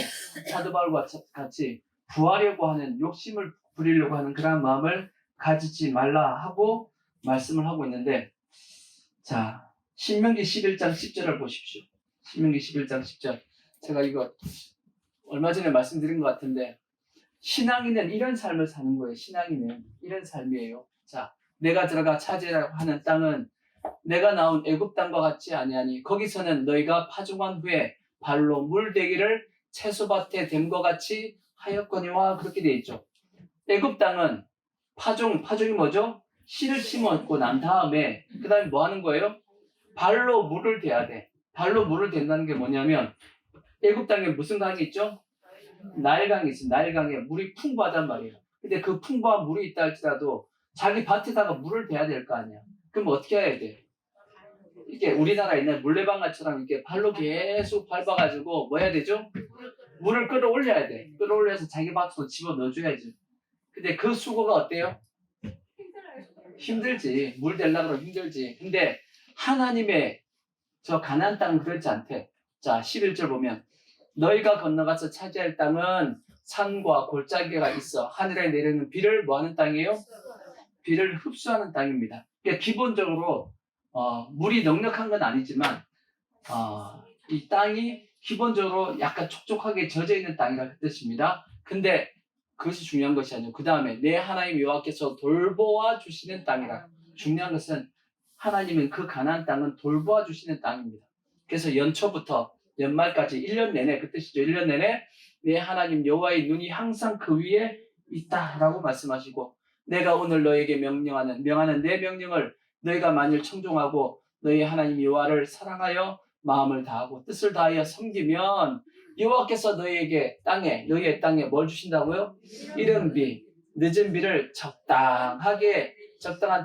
A: 사도 바울과 같이 구하려고 하는, 욕심을 부리려고 하는 그런 마음을 가지지 말라 하고 말씀을 하고 있는데, 자, 신명기 11장 10절을 보십시오. 신명기 11장 10절. 제가 이거 얼마 전에 말씀드린 것 같은데 신앙인은 이런 삶을 사는 거예요. 신앙인은 이런 삶이에요. 자, 내가 들어가 차지하라고 하는 땅은 내가 나온 애굽 땅과 같지 아니하니 거기서는 너희가 파종한 후에 발로 물대기를 채소밭에 댐과 같이 하였거니와 그렇게 되어 있죠. 애굽 땅은 파종이 뭐죠? 씨를 심었고 난 다음에 그 다음에 뭐 하는 거예요? 발로 물을 대야 돼. 발로 물을 댄다는 게 뭐냐면 애굽 땅에 무슨 강이 있죠? 나일강이 있어. 나일강에 물이 풍부하단 말이에요. 근데 그 풍부한 물이 있다 할지라도 자기 밭에다가 물을 대야 될 거 아니야. 그럼 어떻게 해야 돼? 이게 우리나라에 있는 물레방아처럼 이렇게 발로 계속 밟아가지고 뭐 해야 되죠? 물을 끌어올려야 돼. 끌어올려서 자기 밭으로 집어 넣어줘야지. 근데 그 수고가 어때요? 힘들지. 물 대려고 그러면 힘들지. 근데 하나님의 저 가나안 땅은 그렇지 않대. 자, 11절 보면 너희가 건너가서 차지할 땅은 산과 골짜기가 있어 하늘에 내리는 비를 뭐하는 땅이에요? 비를 흡수하는 땅입니다. 그러니까 기본적으로 물이 넉넉한 건 아니지만 이 땅이 기본적으로 약간 촉촉하게 젖어 있는 땅이라 그 뜻입니다. 근데 그것이 중요한 것이 아니고 그 다음에 내 하나님 여호와께서 돌보아 주시는 땅이라. 중요한 것은 하나님은 그 가나안 땅은 돌보아 주시는 땅입니다. 그래서 연초부터 연말까지 1년 내내 그 뜻이죠. 1년 내내 내 하나님 여호와의 눈이 항상 그 위에 있다라고 말씀하시고 내가 오늘 너에게 명하는 내 명령을 너희가 만일 청종하고 너희 하나님 여호와를 사랑하여 마음을 다하고 뜻을 다하여 섬기면 여호와께서 너희의 땅에 뭘 주신다고요? 이른 비, 늦은 비를 적당한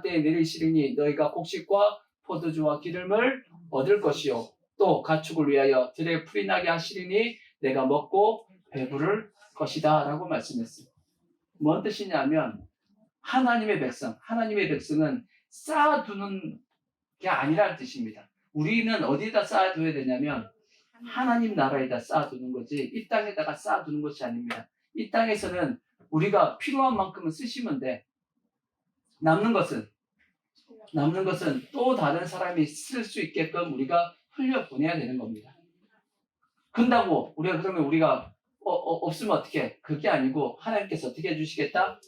A: 때에 내리시리니 너희가 곡식과 포도주와 기름을 얻을 것이요 또 가축을 위하여 들에 풀이 나게 하시리니 내가 먹고 배부를 것이다 라고 말씀했어요. 뭔 뜻이냐면 하나님의 백성은 쌓아두는 게 아니라는 뜻입니다. 우리는 어디에다 쌓아둬야 되냐면 하나님 나라에다 쌓아두는 거지 이 땅에다가 쌓아두는 것이 아닙니다. 이 땅에서는 우리가 필요한 만큼은 쓰시면 돼. 남는 것은 또 다른 사람이 쓸 수 있게끔 우리가 흘려보내야 되는 겁니다. 근다고 우리가 없으면 어떻게? 그게 아니고 하나님께서 어떻게 해주시겠다?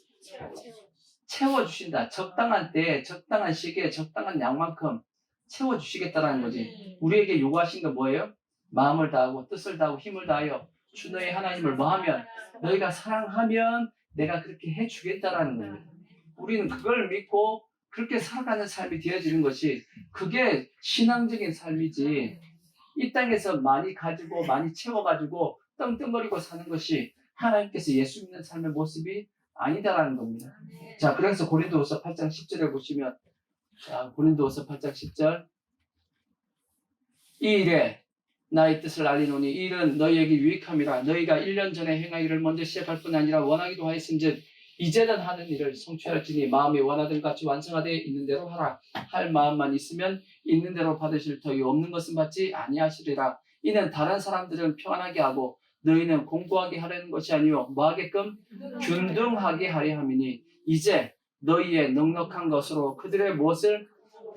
A: 채워주신다. 적당한 때에 적당한 시기에 적당한 양만큼 채워주시겠다라는 거지. 우리에게 요구하신 건 뭐예요? 마음을 다하고 뜻을 다하고 힘을 다하여 주 너의 하나님을 뭐하면 너희가 사랑하면 내가 그렇게 해주겠다라는 거예요. 우리는 그걸 믿고 그렇게 살아가는 삶이 되어지는 것이 그게 신앙적인 삶이지 이 땅에서 많이 가지고 많이 채워가지고 떵떵거리고 사는 것이 하나님께서 예수 믿는 삶의 모습이 아니다라는 겁니다. 자, 그래서 고린도후서 8장 10절에 보시면 자, 고린도후서 8장 10절 이 일에 나의 뜻을 알리노니 이 일은 너희에게 유익함이라 너희가 1년 전에 행하기를 먼저 시작할 뿐 아니라 원하기도 하였은즉 이제는 하는 일을 성취할지니 마음이 원하던 같이 완성하되 있는 대로 하라. 할 마음만 있으면 있는 대로 받으실 터이 없는 것은 받지 아니하시리라. 이는 다른 사람들은 평안하게 하고 너희는 공고하게 하려는 것이 아니요 뭐하게끔 균등하게 하려 함이니 이제 너희의 넉넉한 것으로 그들의 무엇을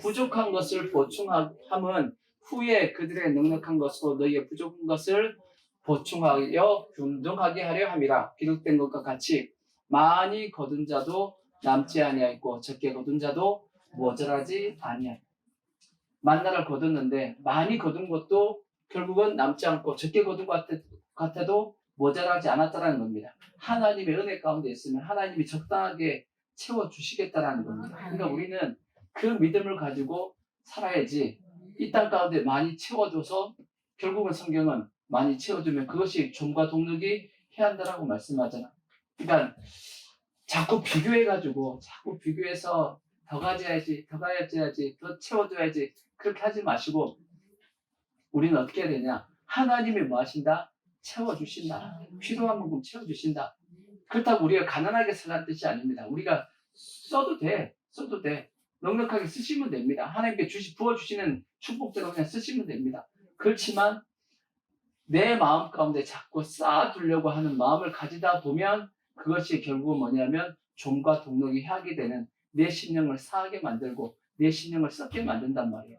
A: 부족한 것을 보충함은 후에 그들의 넉넉한 것으로 너희의 부족한 것을 보충하여 균등하게 하려 함이라. 기록된 것과 같이 많이 거둔 자도 남지 아니하였고 적게 거둔 자도 모자라지 아니하였다. 만나를 거뒀는데 많이 거둔 것도 결국은 남지 않고 적게 거둔 것 같아도 모자라지 않았다는 겁니다. 하나님의 은혜 가운데 있으면 하나님이 적당하게 채워주시겠다는 겁니다. 그러니까 우리는 그 믿음을 가지고 살아야지 이 땅 가운데 많이 채워줘서 결국은 성경은 많이 채워주면 그것이 좀과 동력이 해야 한다라고 말씀하잖아. 그러니까 자꾸 비교해서 더 가져야지, 더 채워줘야지 그렇게 하지 마시고 우리는 어떻게 해야 되냐? 하나님이 뭐 하신다? 채워주신다. 필요한 만큼 채워주신다. 그렇다고 우리가 가난하게 살라는 뜻이 아닙니다. 우리가 써도 돼. 넉넉하게 쓰시면 됩니다. 하나님께 부어주시는 축복대로 그냥 쓰시면 됩니다. 그렇지만 내 마음 가운데 자꾸 쌓아두려고 하는 마음을 가지다 보면 그것이 결국은 뭐냐면 종과 동력이 하게 되는 내 심령을 상하게 만들고 내 심령을 썩게 만든단 말이에요.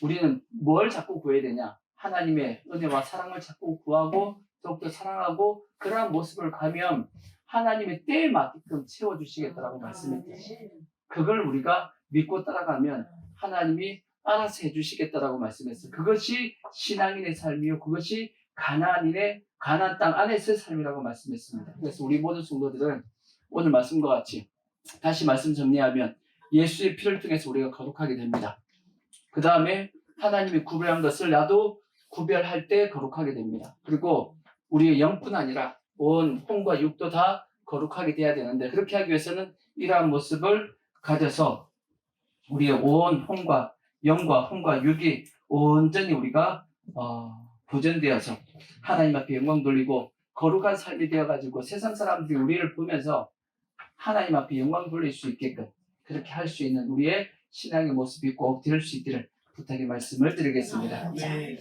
A: 우리는 뭘 자꾸 구해야 되냐? 하나님의 은혜와 사랑을 자꾸 구하고 더욱더 사랑하고 그러한 모습을 가면 하나님의 때에 맞게끔 채워주시겠다라고 말씀했죠. 그걸 우리가 믿고 따라가면 하나님이 알아서 해주시겠다라고 말씀했어요. 그것이 신앙인의 삶이요, 그것이 가나안 땅 안에서의 삶이라고 말씀했습니다. 그래서 우리 모든 성도들은 오늘 말씀과 같이 다시 말씀 정리하면 예수의 피를 통해서 우리가 거룩하게 됩니다. 그 다음에 하나님이 구별한 것을 나도 구별할 때 거룩하게 됩니다. 그리고 우리의 영뿐 아니라 온 혼과 육도 다 거룩하게 돼야 되는데, 그렇게 하기 위해서는 이러한 모습을 가져서 우리의 온 혼과 영과 혼과 육이 온전히 우리가 보존되어서 하나님 앞에 영광 돌리고 거룩한 삶이 되어가지고 세상 사람들이 우리를 보면서 하나님 앞에 영광 돌릴 수 있게끔 그렇게 할 수 있는 우리의 신앙의 모습이 꼭 될 수 있기를 부탁의 말씀을 드리겠습니다.
B: 네.